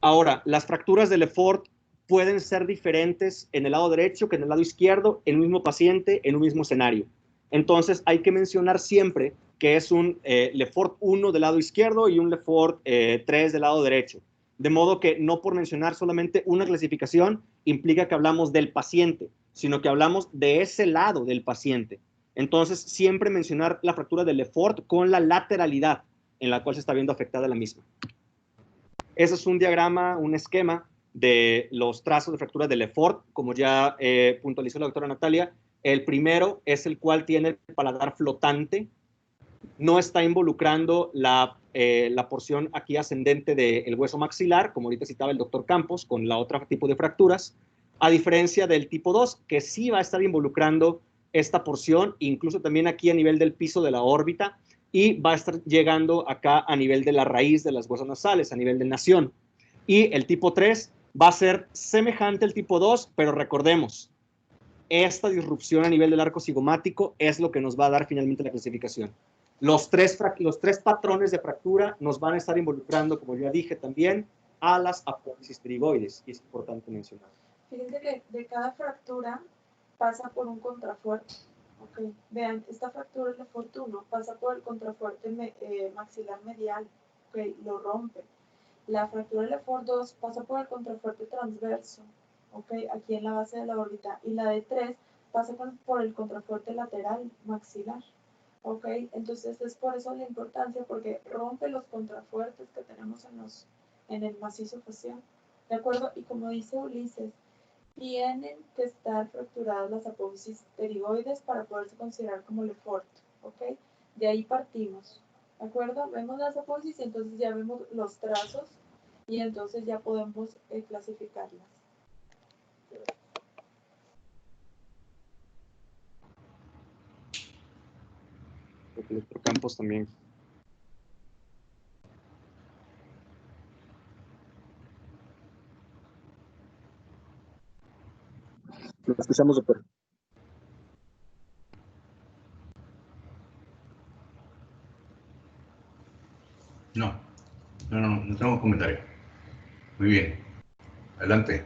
Ahora, las fracturas de Lefort pueden ser diferentes en el lado derecho que en el lado izquierdo, en un mismo paciente, en un mismo escenario. Entonces, hay que mencionar siempre que es un Lefort 1 del lado izquierdo y un Lefort 3 del lado derecho. De modo que no por mencionar solamente una clasificación implica que hablamos del paciente, sino que hablamos de ese lado del paciente. Entonces, siempre mencionar la fractura de Lefort con la lateralidad en la cual se está viendo afectada la misma. Ese es un diagrama, un esquema de los trazos de fractura de Lefort, como ya puntualizó la doctora Natalia. El primero es el cual tiene el paladar flotante, no está involucrando la porción aquí ascendente del hueso maxilar, como ahorita citaba el doctor Campos, con la otra tipo de fracturas, a diferencia del tipo 2, que sí va a estar involucrando esta porción, incluso también aquí a nivel del piso de la órbita, y va a estar llegando acá a nivel de la raíz de las huesos nasales, a nivel de nación. Y el tipo 3 va a ser semejante al tipo 2, pero recordemos, esta disrupción a nivel del arco cigomático es lo que nos va a dar finalmente la clasificación. Los tres patrones de fractura nos van a estar involucrando, como ya dije también, a las apófisis pterigoides, y es importante mencionar. Fíjense que de cada fractura pasa por un contrafuerte. Okay. Vean, esta fractura es Lefort 1, pasa por el contrafuerte maxilar medial, okay, lo rompe. La fractura de Lefort 2 pasa por el contrafuerte transverso, okay, aquí en la base de la órbita, y la de 3 pasa por el contrafuerte lateral maxilar. Okay. Entonces es por eso la importancia, porque rompe los contrafuertes que tenemos en el macizo facial, ¿de acuerdo? Y como dice Ulises, tienen que estar fracturadas las apófisis pterigoides para poderse considerar como Lefort, ¿ok? De ahí partimos, ¿de acuerdo? Vemos las apófisis y entonces ya vemos los trazos y entonces ya podemos clasificarlas. El doctor Campos también. Lo escuchamos, doctor. No tengo comentario. Muy bien. Adelante.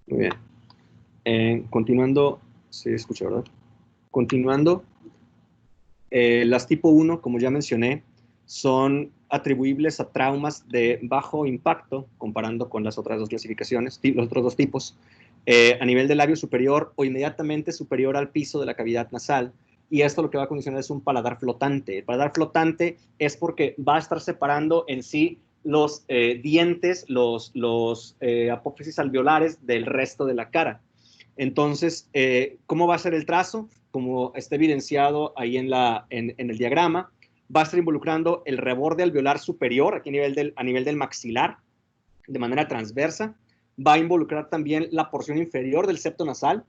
Muy bien. Continuando, se escucha, ¿verdad? Continuando, las tipo 1, como ya mencioné, son atribuibles a traumas de bajo impacto, comparando con las otras dos clasificaciones, los otros dos tipos, a nivel del labio superior o inmediatamente superior al piso de la cavidad nasal. Y esto lo que va a condicionar es un paladar flotante. El paladar flotante es porque va a estar separando en sí los dientes, los apófisis alveolares del resto de la cara. Entonces, ¿cómo va a ser el trazo? Como está evidenciado ahí en el diagrama, va a estar involucrando el reborde alveolar superior, aquí a nivel del maxilar, de manera transversa. Va a involucrar también la porción inferior del septo nasal,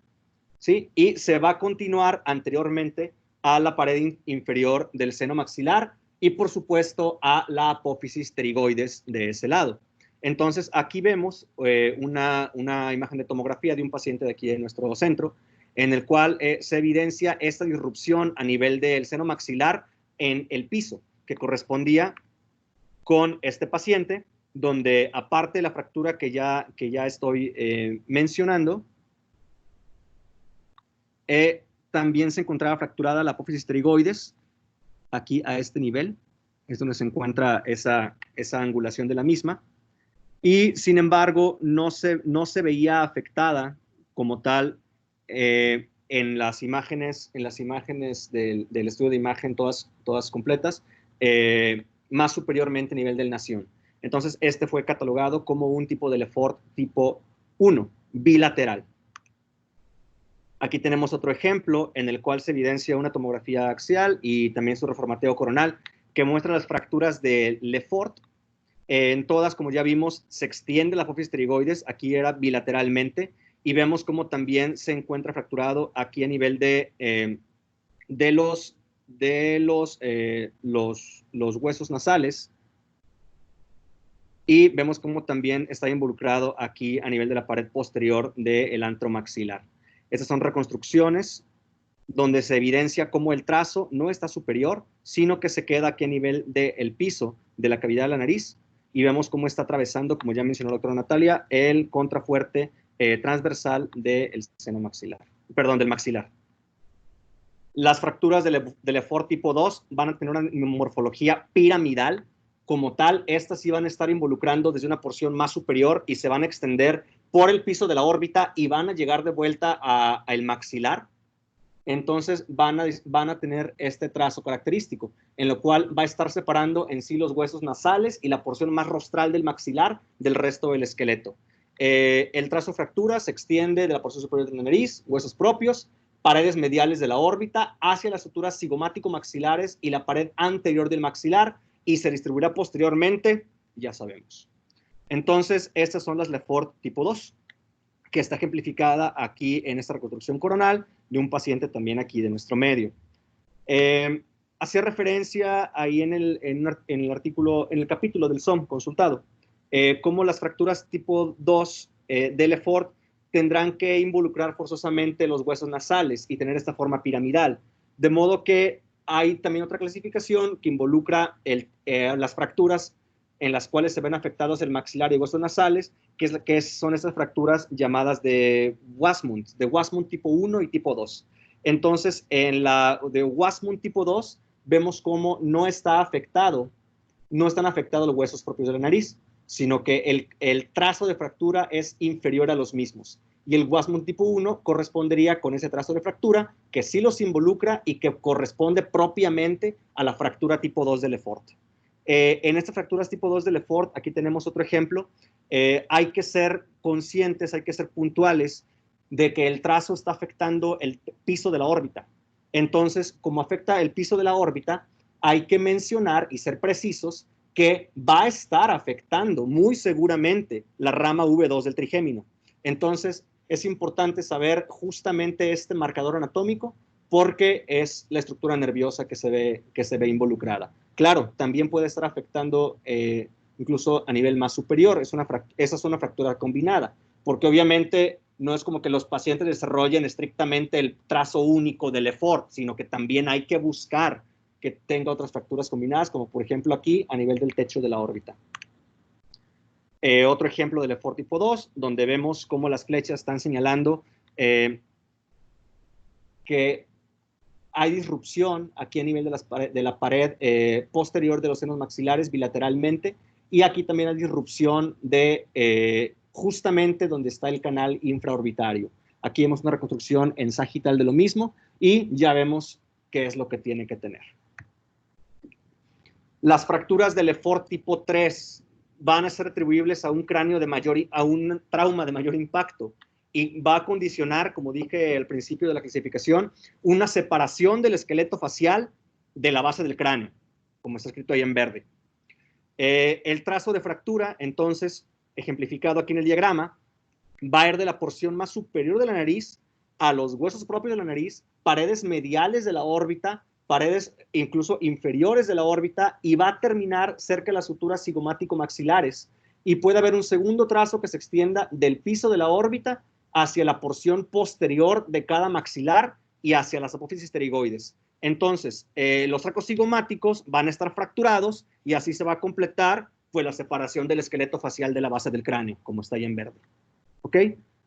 ¿sí? Y se va a continuar anteriormente a la pared inferior del seno maxilar y, por supuesto, a la apófisis pterigoides de ese lado. Entonces, aquí vemos una imagen de tomografía de un paciente de aquí en nuestro centro, en el cual se evidencia esta disrupción a nivel del seno maxilar en el piso, que correspondía con este paciente, donde aparte de la fractura que ya estoy mencionando, también se encontraba fracturada la apófisis pterigoides, aquí a este nivel, es donde se encuentra esa angulación de la misma, y sin embargo no se veía afectada como tal en las imágenes del estudio de imagen, todas completas, más superiormente a nivel del nación. Entonces, este fue catalogado como un tipo de Lefort tipo 1, bilateral. Aquí tenemos otro ejemplo en el cual se evidencia una tomografía axial y también su reformateo coronal que muestra las fracturas de Lefort. En todas, como ya vimos, se extiende la apófisis pterigoides, aquí era bilateralmente, y vemos cómo también se encuentra fracturado aquí a nivel de los huesos nasales, y vemos cómo también está involucrado aquí a nivel de la pared posterior del antro maxilar. Estas son reconstrucciones donde se evidencia cómo el trazo no está superior, sino que se queda aquí a nivel del piso de la cavidad de la nariz, y vemos cómo está atravesando, como ya mencionó la doctora Natalia, el contrafuerte transversal del seno maxilar, perdón, del maxilar. Las fracturas del Lefort tipo 2 van a tener una morfología piramidal. Como tal, estas sí van a estar involucrando desde una porción más superior y se van a extender por el piso de la órbita y van a llegar de vuelta al maxilar. Entonces van a tener este trazo característico, en lo cual va a estar separando en sí los huesos nasales y la porción más rostral del maxilar del resto del esqueleto. El trazo fractura se extiende de la porción superior de la nariz, huesos propios, paredes mediales de la órbita, hacia las suturas cigomático-maxilares y la pared anterior del maxilar, y se distribuirá posteriormente, ya sabemos. Entonces, estas son las Lefort tipo 2, que está ejemplificada aquí en esta reconstrucción coronal de un paciente también aquí de nuestro medio. Hacía referencia ahí en el artículo, en el capítulo del SOM consultado, cómo las fracturas tipo 2 de Lefort tendrán que involucrar forzosamente los huesos nasales y tener esta forma piramidal, de modo que hay también otra clasificación que involucra las fracturas en las cuales se ven afectados el maxilar y huesos nasales, son estas fracturas llamadas de Wasmund tipo 1 y tipo 2. Entonces, en la de Wasmund tipo 2, vemos cómo no están afectados los huesos propios de la nariz, sino que el trazo de fractura es inferior a los mismos. Y el Wasmund tipo 1 correspondería con ese trazo de fractura que sí los involucra y que corresponde propiamente a la fractura tipo 2 de Lefort. En estas fracturas tipo 2 de Lefort, aquí tenemos otro ejemplo. Hay que ser conscientes, hay que ser puntuales de que el trazo está afectando el piso de la órbita. Entonces, como afecta el piso de la órbita, hay que mencionar y ser precisos que va a estar afectando muy seguramente la rama V2 del trigémino. Entonces, es importante saber justamente este marcador anatómico porque es la estructura nerviosa que se ve involucrada. Claro, también puede estar afectando incluso a nivel más superior. Esa es una fractura combinada, porque obviamente no es como que los pacientes desarrollen estrictamente el trazo único de Lefort, sino que también hay que buscar que tenga otras fracturas combinadas, como por ejemplo aquí a nivel del techo de la órbita. Otro ejemplo de Lefort tipo 2, donde vemos cómo las flechas están señalando que hay disrupción aquí a nivel de la pared posterior de los senos maxilares bilateralmente, y aquí también hay disrupción de justamente donde está el canal infraorbitario. Aquí vemos una reconstrucción en sagital de lo mismo y ya vemos qué es lo que tiene que tener. Las fracturas de Lefort tipo 3 van a ser atribuibles a un cráneo a un trauma de mayor impacto, y va a condicionar, como dije al principio de la clasificación, una separación del esqueleto facial de la base del cráneo, como está escrito ahí en verde. El trazo de fractura, entonces, ejemplificado aquí en el diagrama, va a ir de la porción más superior de la nariz a los huesos propios de la nariz, paredes mediales de la órbita, paredes incluso inferiores de la órbita, y va a terminar cerca de las suturas cigomático-maxilares. Y puede haber un segundo trazo que se extienda del piso de la órbita hacia la porción posterior de cada maxilar y hacia las apófisis pterigoides. Entonces, los tractos cigomáticos van a estar fracturados y así se va a completar pues, la separación del esqueleto facial de la base del cráneo, como está ahí en verde. ¿Ok?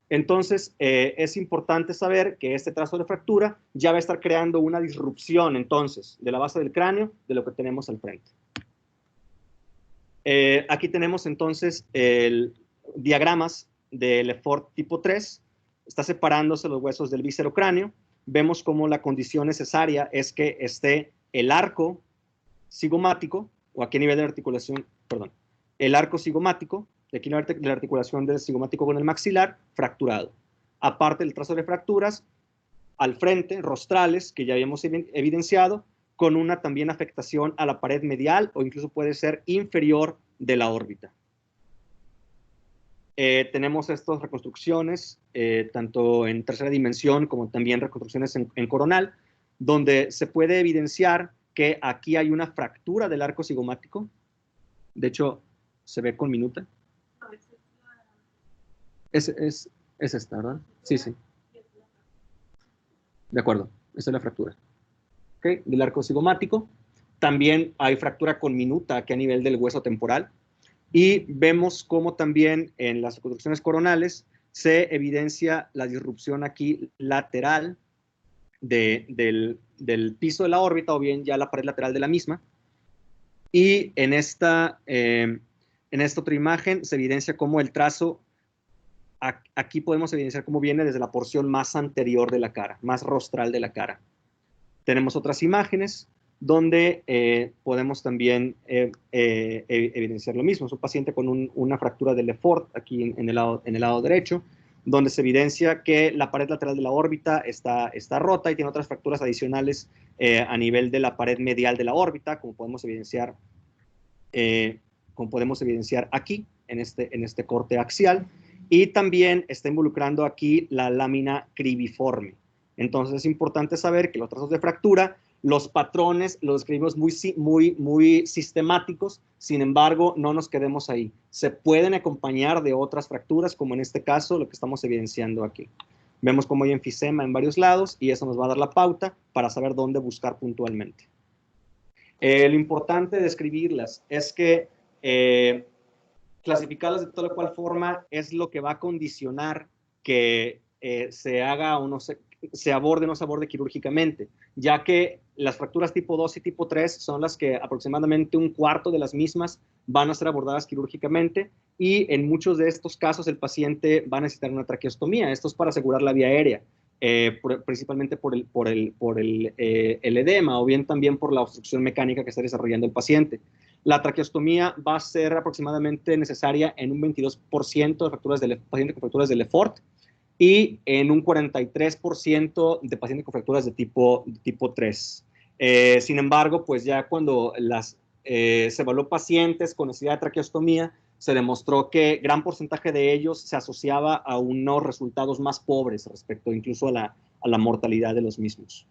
Entonces, es importante saber que este trazo de fractura ya va a estar creando una disrupción, entonces, de la base del cráneo de lo que tenemos al frente. Aquí tenemos, entonces, diagramas de Lefort tipo 3. Está separándose los huesos del viscerocráneo. Vemos cómo la condición necesaria es que esté el arco cigomático, o aquí a nivel de articulación, perdón, el arco cigomático, de aquí de la articulación del cigomático con el maxilar, fracturado. Aparte del trazo de fracturas, al frente, rostrales, que ya habíamos evidenciado, con una también afectación a la pared medial o incluso puede ser inferior de la órbita. Tenemos estas reconstrucciones, tanto en tercera dimensión como también reconstrucciones en coronal, donde se puede evidenciar que aquí hay una fractura del arco cigomático. De hecho, se ve con minuta. Es esta, ¿verdad? Sí, sí. De acuerdo, esta es la fractura. ¿Okay? Del arco cigomático. También hay fractura con minuta aquí a nivel del hueso temporal. Y vemos cómo también en las reconstrucciones coronales se evidencia la disrupción aquí lateral del piso de la órbita o bien ya la pared lateral de la misma. Y en esta otra imagen se evidencia cómo el trazo, aquí podemos evidenciar cómo viene desde la porción más anterior de la cara, más rostral de la cara. Tenemos otras imágenes donde podemos también evidenciar lo mismo. Es un paciente con una fractura de Lefort aquí en el lado derecho, donde se evidencia que la pared lateral de la órbita está rota y tiene otras fracturas adicionales a nivel de la pared medial de la órbita, como podemos evidenciar aquí en este corte axial, y también está involucrando aquí la lámina cribiforme. Entonces es importante saber que los trazos de fractura, los patrones los describimos muy sistemáticos, sin embargo, no nos quedemos ahí. Se pueden acompañar de otras fracturas, como en este caso, lo que estamos evidenciando aquí. Vemos cómo hay enfisema en varios lados y eso nos va a dar la pauta para saber dónde buscar puntualmente. Lo importante de describirlas es que clasificarlas de tal o cual forma es lo que va a condicionar que se haga o no se aborde o no se aborde quirúrgicamente, ya que las fracturas tipo 2 y tipo 3 son las que aproximadamente un cuarto de las mismas van a ser abordadas quirúrgicamente y en muchos de estos casos el paciente va a necesitar una traqueostomía. Esto es para asegurar la vía aérea, principalmente por el edema o bien también por la obstrucción mecánica que está desarrollando el paciente. La traqueostomía va a ser aproximadamente necesaria en un 22% de fracturas de pacientes con fracturas de Lefort y en un 43% de pacientes con fracturas de tipo 3. Sin embargo, pues ya cuando se evaluó pacientes con necesidad de traqueostomía, se demostró que gran porcentaje de ellos se asociaba a unos resultados más pobres respecto incluso a la mortalidad de los mismos.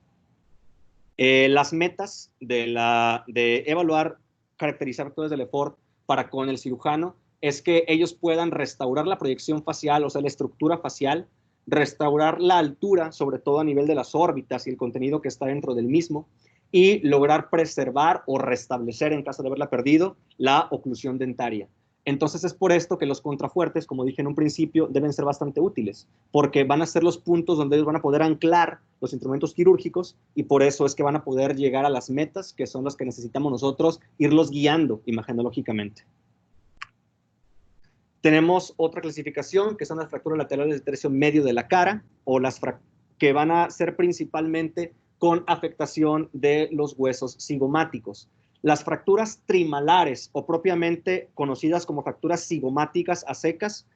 Las metas de evaluar, caracterizar fracturas de Lefort para con el cirujano es que ellos puedan restaurar la proyección facial, o sea, la estructura facial, restaurar la altura, sobre todo a nivel de las órbitas y el contenido que está dentro del mismo, y lograr preservar o restablecer, en caso de haberla perdido, la oclusión dentaria. Entonces es por esto que los contrafuertes, como dije en un principio, deben ser bastante útiles, porque van a ser los puntos donde ellos van a poder anclar los instrumentos quirúrgicos y por eso es que van a poder llegar a las metas, que son las que necesitamos nosotros, irlos guiando imagenológicamente. Tenemos otra clasificación, que son las fracturas laterales del tercio medio de la cara, o las que van a ser principalmente con afectación de los huesos cigomáticos. Las fracturas trimalares, o propiamente conocidas como fracturas cigomáticas a secas,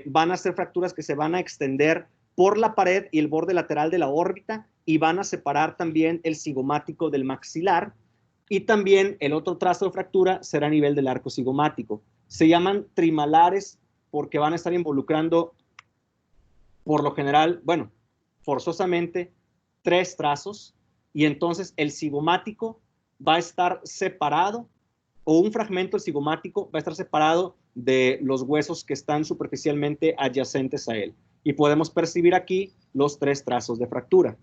van a ser fracturas que se van a extender por la pared y el borde lateral de la órbita y van a separar también el cigomático del maxilar, y también el otro trazo de fractura será a nivel del arco cigomático. Se llaman trimalares porque van a estar involucrando, por lo general, bueno, forzosamente, 3 trazos, y entonces el cigomático va a estar separado, o un fragmento del cigomático va a estar separado de los huesos que están superficialmente adyacentes a él. Y podemos percibir aquí los 3 trazos de fractura.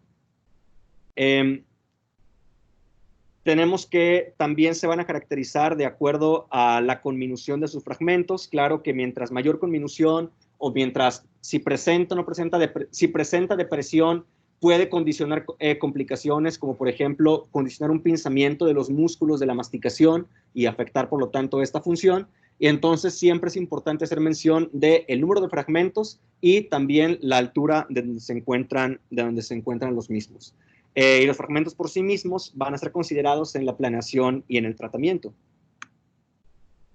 Tenemos que también se van a caracterizar de acuerdo a la conminución de sus fragmentos. Claro que mientras mayor conminución, o mientras si presenta o no presenta, si presenta depresión, puede condicionar complicaciones, como por ejemplo condicionar un pinzamiento de los músculos de la masticación y afectar por lo tanto esta función. Y entonces siempre es importante hacer mención del número de fragmentos y también la altura de donde se encuentran los mismos. Y los fragmentos por sí mismos van a ser considerados en la planeación y en el tratamiento.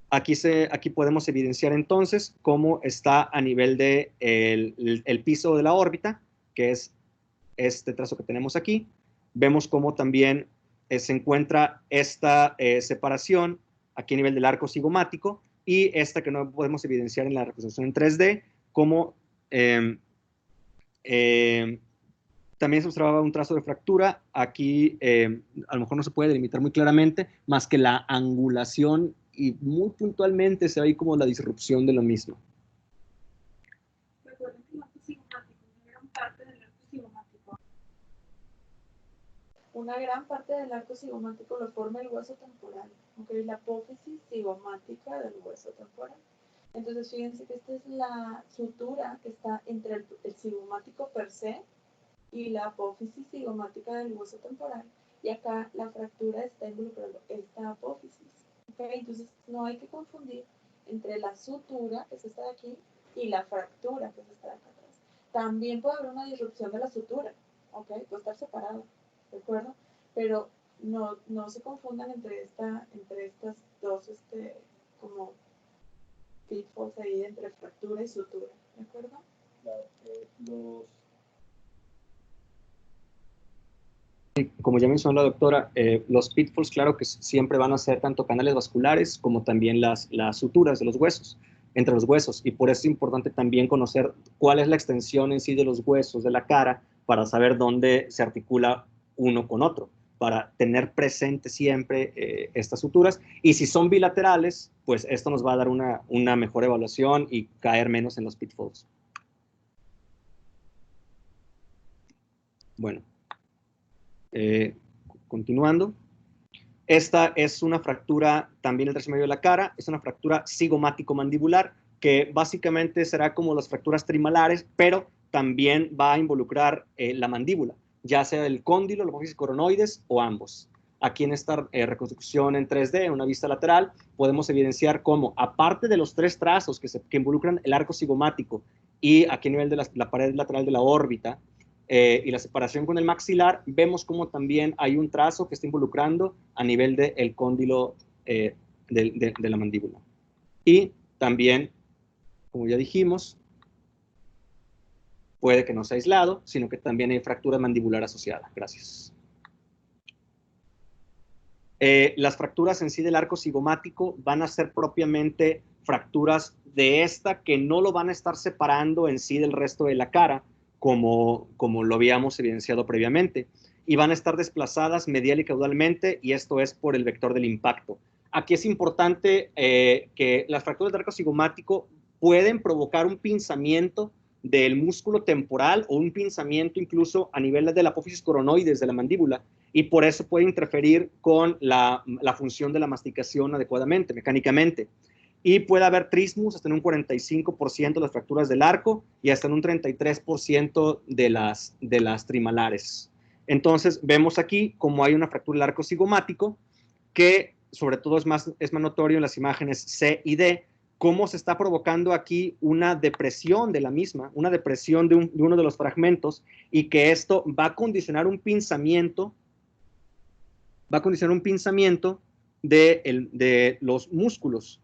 Aquí podemos evidenciar entonces cómo está a nivel de el piso de la órbita, que es este trazo que tenemos aquí. Vemos cómo también se encuentra esta separación aquí a nivel del arco cigomático, y esta que no podemos evidenciar en la reconstrucción en 3D, como también se observaba un trazo de fractura. Aquí a lo mejor no se puede delimitar muy claramente, más que la angulación, y muy puntualmente se ve ahí como la disrupción de lo mismo. Recuerden que el arco cigomático, una gran parte del arco cigomático lo forma el hueso temporal, ¿okay? La apófisis cigomática del hueso temporal. Entonces fíjense que esta es la sutura que está entre el cigomático per se y la apófisis cigomática del hueso temporal, y acá la fractura está involucrando esta apófisis. ¿Okay? Entonces no hay que confundir entre la sutura, que es esta de aquí, y la fractura, que es esta de acá atrás. También puede haber una disrupción de la sutura, ¿okay? Puede estar separado, ¿de acuerdo? Pero no se confundan entre estas dos como pitfalls ahí entre fractura y sutura, ¿de acuerdo? Como ya mencionó la doctora, los pitfalls, claro que siempre van a ser tanto canales vasculares como también las suturas de los huesos, entre los huesos, y por eso es importante también conocer cuál es la extensión en sí de los huesos de la cara para saber dónde se articula uno con otro, para tener presente siempre estas suturas, y si son bilaterales, pues esto nos va a dar una mejor evaluación y caer menos en los pitfalls. Bueno. Continuando, esta es una fractura también del tercio medio de la cara, es una fractura cigomático-mandibular que básicamente será como las fracturas trimalares, pero también va a involucrar la mandíbula, ya sea el cóndilo, la apófisis coronoides o ambos. Aquí en esta reconstrucción en 3D, en una vista lateral, podemos evidenciar cómo, aparte de los 3 trazos que involucran el arco cigomático y aquí a nivel de la pared lateral de la órbita, y la separación con el maxilar, vemos como también hay un trazo que está involucrando a nivel del cóndilo de la mandíbula. Y también, como ya dijimos, puede que no sea aislado, sino que también hay fractura mandibular asociada. Gracias. Las fracturas en sí del arco cigomático van a ser propiamente fracturas de esta que no lo van a estar separando en sí del resto de la cara, como lo habíamos evidenciado previamente, y van a estar desplazadas medial y caudalmente, y esto es por el vector del impacto. Aquí es importante que las fracturas del arco cigomático pueden provocar un pinzamiento del músculo temporal o un pinzamiento incluso a nivel de la apófisis coronoides de la mandíbula, y por eso puede interferir con la función de la masticación adecuadamente, mecánicamente. y puede haber trismus hasta en un 45% de las fracturas del arco y hasta en un 33% de las trimalares. Entonces, vemos aquí como hay una fractura del arco cigomático, que sobre todo es más notorio en las imágenes C y D, cómo se está provocando aquí una depresión de la misma, una depresión de uno de los fragmentos, y que esto va a condicionar un pinzamiento, de los músculos,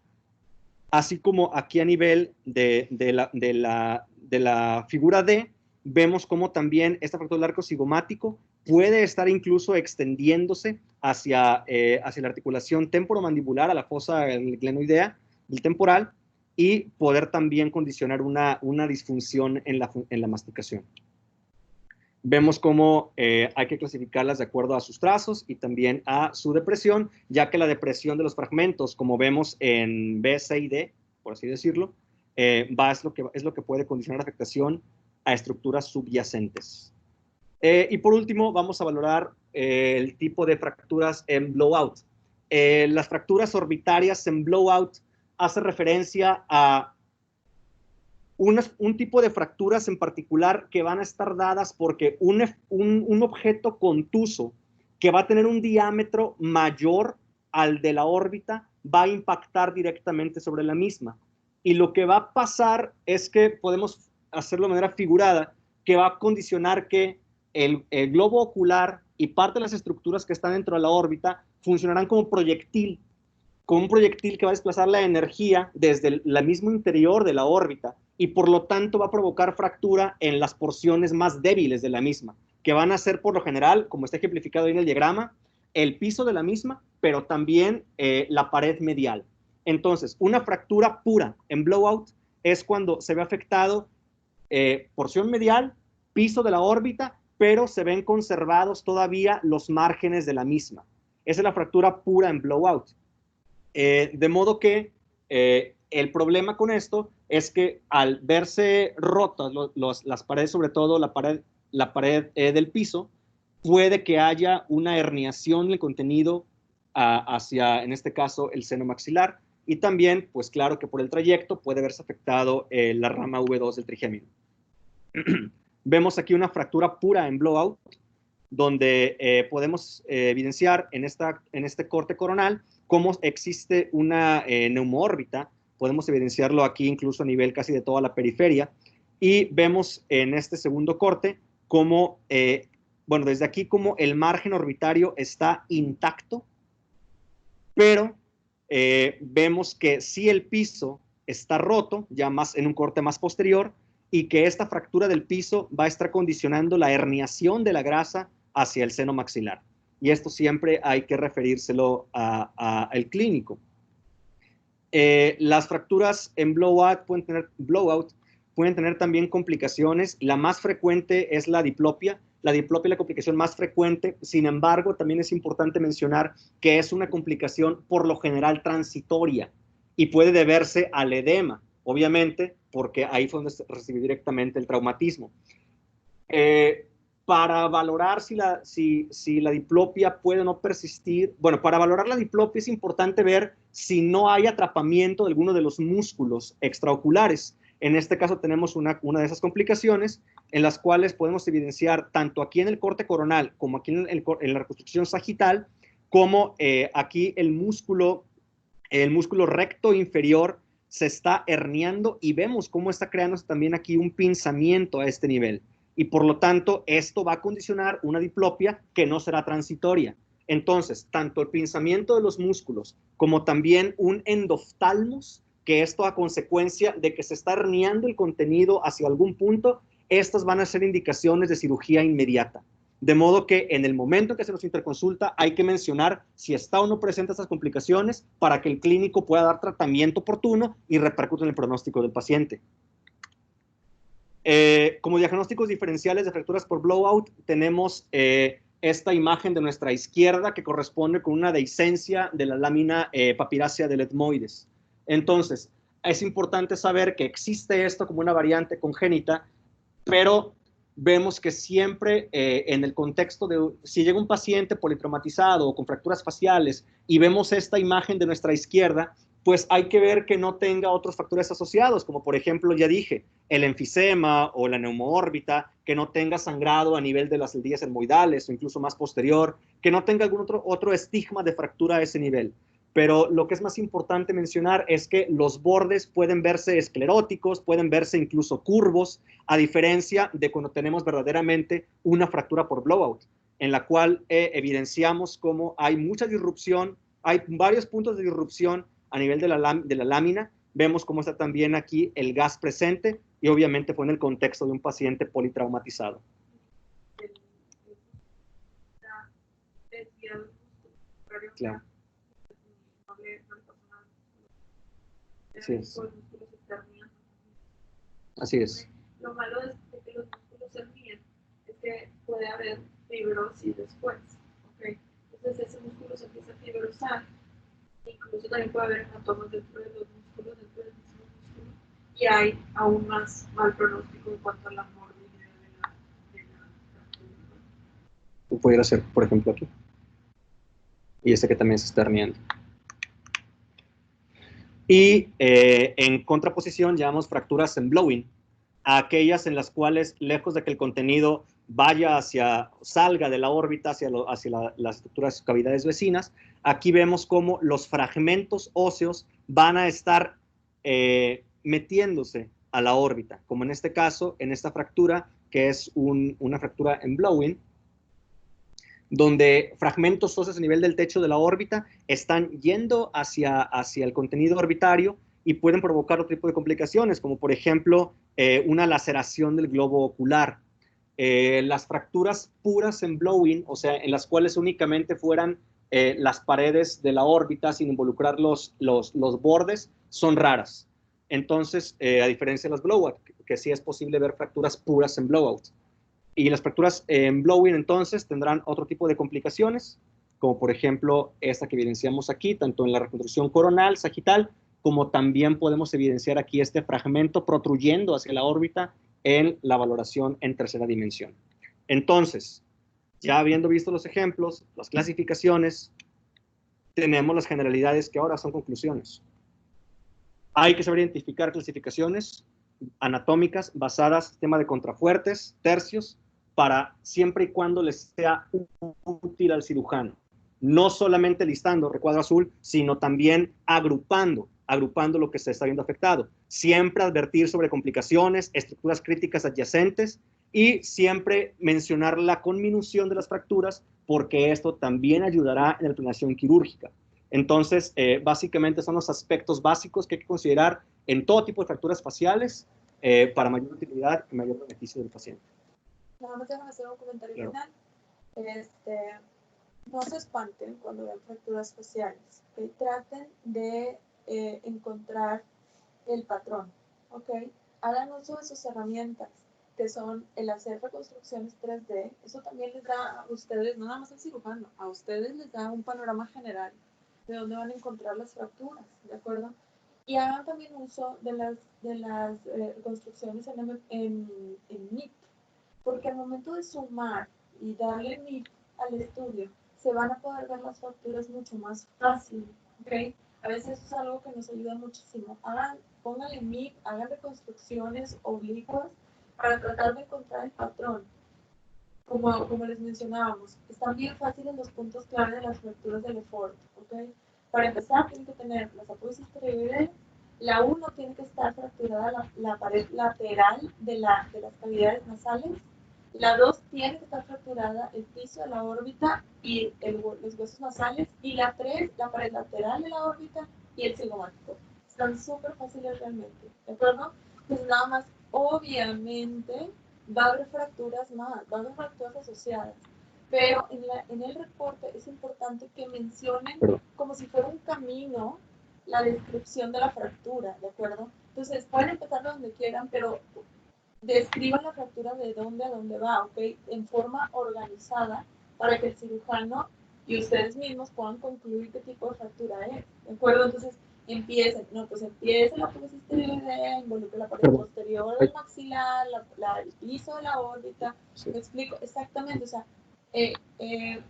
así como aquí a nivel de la figura D, vemos cómo también esta fractura del arco cigomático puede estar incluso extendiéndose hacia la articulación temporomandibular, a la fosa glenoidea del temporal, y poder también condicionar una disfunción en la masticación. Vemos cómo hay que clasificarlas de acuerdo a sus trazos y también a su depresión, ya que la depresión de los fragmentos, como vemos en B, C y D, por así decirlo, es lo que puede condicionar afectación a estructuras subyacentes. Y por último, vamos a valorar el tipo de fracturas en blowout. Las fracturas orbitarias en blowout hace referencia a un tipo de fracturas en particular que van a estar dadas porque un objeto contuso que va a tener un diámetro mayor al de la órbita va a impactar directamente sobre la misma. Y lo que va a pasar es que podemos hacerlo de manera figurada, que va a condicionar que el globo ocular y parte de las estructuras que están dentro de la órbita funcionarán como proyectil, con un proyectil que va a desplazar la energía desde el mismo interior de la órbita, y por lo tanto va a provocar fractura en las porciones más débiles de la misma, que van a ser por lo general, como está ejemplificado ahí en el diagrama, el piso de la misma, pero también la pared medial. Entonces, una fractura pura en blowout es cuando se ve afectado porción medial, piso de la órbita, pero se ven conservados todavía los márgenes de la misma. Esa es la fractura pura en blowout. De modo que el problema con esto es que al verse rotas las paredes, sobre todo la pared del piso, puede que haya una herniación en el contenido hacia, en este caso, el seno maxilar, y también, pues claro que por el trayecto puede verse afectado la rama V2 del trigémino. Vemos aquí una fractura pura en blowout, donde podemos evidenciar en este corte coronal cómo existe una neumoórbita. Podemos evidenciarlo aquí incluso a nivel casi de toda la periferia, y vemos en este segundo corte cómo, bueno, desde aquí como el margen orbitario está intacto, pero vemos que sí el piso está roto, ya más en un corte más posterior, y que esta fractura del piso va a estar condicionando la herniación de la grasa hacia el seno maxilar. Y esto siempre hay que referírselo al clínico. Las fracturas en blowout pueden tener también complicaciones. La más frecuente es la diplopia. La diplopia es la complicación más frecuente. Sin embargo, también es importante mencionar que es una complicación por lo general transitoria y puede deberse al edema, obviamente, porque ahí fue donde se recibió directamente el traumatismo. Para valorar si la diplopia puede o no persistir, bueno, para valorar la diplopia es importante ver si no hay atrapamiento de alguno de los músculos extraoculares. En este caso tenemos una de esas complicaciones en las cuales podemos evidenciar tanto aquí en el corte coronal como aquí en la reconstrucción sagital, como aquí el músculo recto inferior se está herniando, y vemos cómo está creándose también aquí un pinzamiento a este nivel. Y por lo tanto, esto va a condicionar una diplopia que no será transitoria. Entonces, tanto el pinzamiento de los músculos como también un endoftalmos, que esto a consecuencia de que se está herniando el contenido hacia algún punto, estas van a ser indicaciones de cirugía inmediata. De modo que en el momento en que se nos interconsulta hay que mencionar si está o no presente estas complicaciones para que el clínico pueda dar tratamiento oportuno y repercute en el pronóstico del paciente. Como diagnósticos diferenciales de fracturas por blowout, tenemos esta imagen de nuestra izquierda que corresponde con una dehiscencia de la lámina papirácea del etmoides. Entonces, es importante saber que existe esto como una variante congénita, pero vemos que siempre en el contexto de, si llega un paciente politraumatizado o con fracturas faciales y vemos esta imagen de nuestra izquierda, pues hay que ver que no tenga otros factores asociados, como por ejemplo, ya dije, el enfisema o la neumoórbita, que no tenga sangrado a nivel de las celdillas etmoidales o incluso más posterior, que no tenga algún otro estigma de fractura a ese nivel. Pero lo que es más importante mencionar es que los bordes pueden verse escleróticos, pueden verse incluso curvos, a diferencia de cuando tenemos verdaderamente una fractura por blowout, en la cual evidenciamos cómo hay mucha disrupción, hay varios puntos de disrupción a nivel de la lámina. Vemos cómo está también aquí el gas presente y obviamente fue en el contexto de un paciente politraumatizado. Claro. Así es. Así es. Lo malo de que los músculos se hernían es que puede haber fibrosis después. ¿Okay? Entonces ese músculo se empieza a fibrosar. Incluso también puede haber hematomas dentro de los músculos, dentro del mismo músculo. Y hay aún más mal pronóstico en cuanto a la morbilidad de la fractura. Pudiera ser, por ejemplo, aquí. Y este que también se está herniando. Y en contraposición llamamos fracturas en blowing, a aquellas en las cuales, lejos de que el contenido salga de la órbita hacia las estructuras cavidades vecinas, aquí vemos cómo los fragmentos óseos van a estar metiéndose a la órbita, como en este caso, en esta fractura, que es una fractura en blowing, donde fragmentos óseos a nivel del techo de la órbita están yendo hacia el contenido orbitario y pueden provocar otro tipo de complicaciones, como por ejemplo una laceración del globo ocular. Las fracturas puras en blowing, o sea, en las cuales únicamente fueran las paredes de la órbita sin involucrar los bordes, son raras. Entonces, a diferencia de las blowout, que sí es posible ver fracturas puras en blowout. Y las fracturas en blowing entonces tendrán otro tipo de complicaciones, como por ejemplo esta que evidenciamos aquí, tanto en la reconstrucción coronal, sagital, como también podemos evidenciar aquí este fragmento protruyendo hacia la órbita en la valoración en tercera dimensión. Entonces, ya habiendo visto los ejemplos, las clasificaciones, tenemos las generalidades que ahora son conclusiones. Hay que saber identificar clasificaciones anatómicas basadas en sistema de contrafuertes, tercios, para siempre y cuando les sea útil al cirujano. No solamente listando recuadro azul, sino también agrupando lo que se está viendo afectado. Siempre advertir sobre complicaciones, estructuras críticas adyacentes y siempre mencionar la conminución de las fracturas, porque esto también ayudará en la planeación quirúrgica. Entonces, básicamente son los aspectos básicos que hay que considerar en todo tipo de fracturas faciales para mayor utilidad y mayor beneficio del paciente. Nada más déjame hacer un comentario Claro. final. No se espanten cuando vean fracturas faciales. ¿Okay? Traten de encontrar el patrón. ¿Okay? Hagan uso de sus herramientas, que son el hacer reconstrucciones 3D. Eso también les da a ustedes, no nada más al cirujano, a ustedes les da un panorama general de dónde van a encontrar las fracturas, ¿de acuerdo? Y hagan también uso de las reconstrucciones en MIP, porque al momento de sumar y darle MIP al estudio, se van a poder ver las fracturas mucho más fácil, ¿ok? A veces eso es algo que nos ayuda muchísimo. Pónganle MIP, hagan reconstrucciones oblicuas para tratar de encontrar el patrón. Como les mencionábamos, están bien fáciles los puntos clave de las fracturas de Lefort, ¿ok? Para empezar, tienen que tener las apófisis tiroideas. La 1 tiene que estar fracturada la pared lateral de las cavidades nasales. La 2 tiene que estar fracturada el piso de la órbita y los huesos nasales. Y la 3, la pared lateral de la órbita y el cigomático. Están súper fáciles realmente, ¿de acuerdo? Pues nada más, obviamente, va a haber fracturas más, va a haber fracturas asociadas. Pero en el reporte es importante que mencionen como si fuera un camino la descripción de la fractura, ¿de acuerdo? Entonces, pueden empezar de donde quieran, pero describan la fractura de dónde a dónde va, ¿ok? En forma organizada para que el cirujano y ustedes mismos puedan concluir qué tipo de fractura es, ¿de acuerdo? Entonces, empieza la apófisis tiroidea, involucra la parte posterior del maxilar, el piso de la órbita, Sí. ¿me explico? Exactamente, o sea,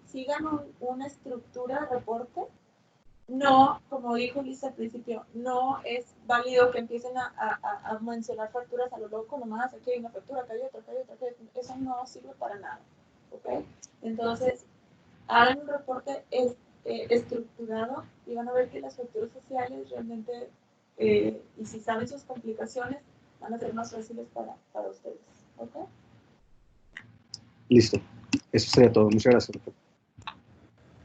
sigan una estructura de reporte no, como dijo Lisa al principio, no es válido que empiecen a mencionar facturas a lo loco, nomás aquí hay una factura, acá hay otra, acá hay otra, acá hay otra. Eso no sirve para nada, ¿ok? Entonces, hagan un reporte estructurado y van a ver que las facturas sociales realmente, y si saben sus complicaciones, van a ser más fáciles para ustedes, ¿ok? Listo. Eso sería todo. Muchas gracias, doctor.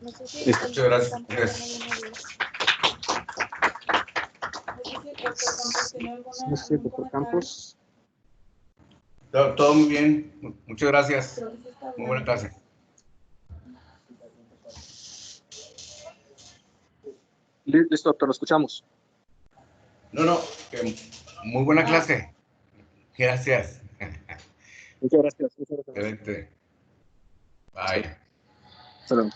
No sé si Listo. Muchas gracias. no sé si el doctor Campos tiene No sé, algún doctor comentario. Campos. Todo muy bien. Muchas gracias. Creo que sí está Muy buena bien. clase. Listo, doctor, lo escuchamos. No, muy buena clase. Gracias. Muchas gracias. Muchas gracias. Excelente. Bye. Hasta luego.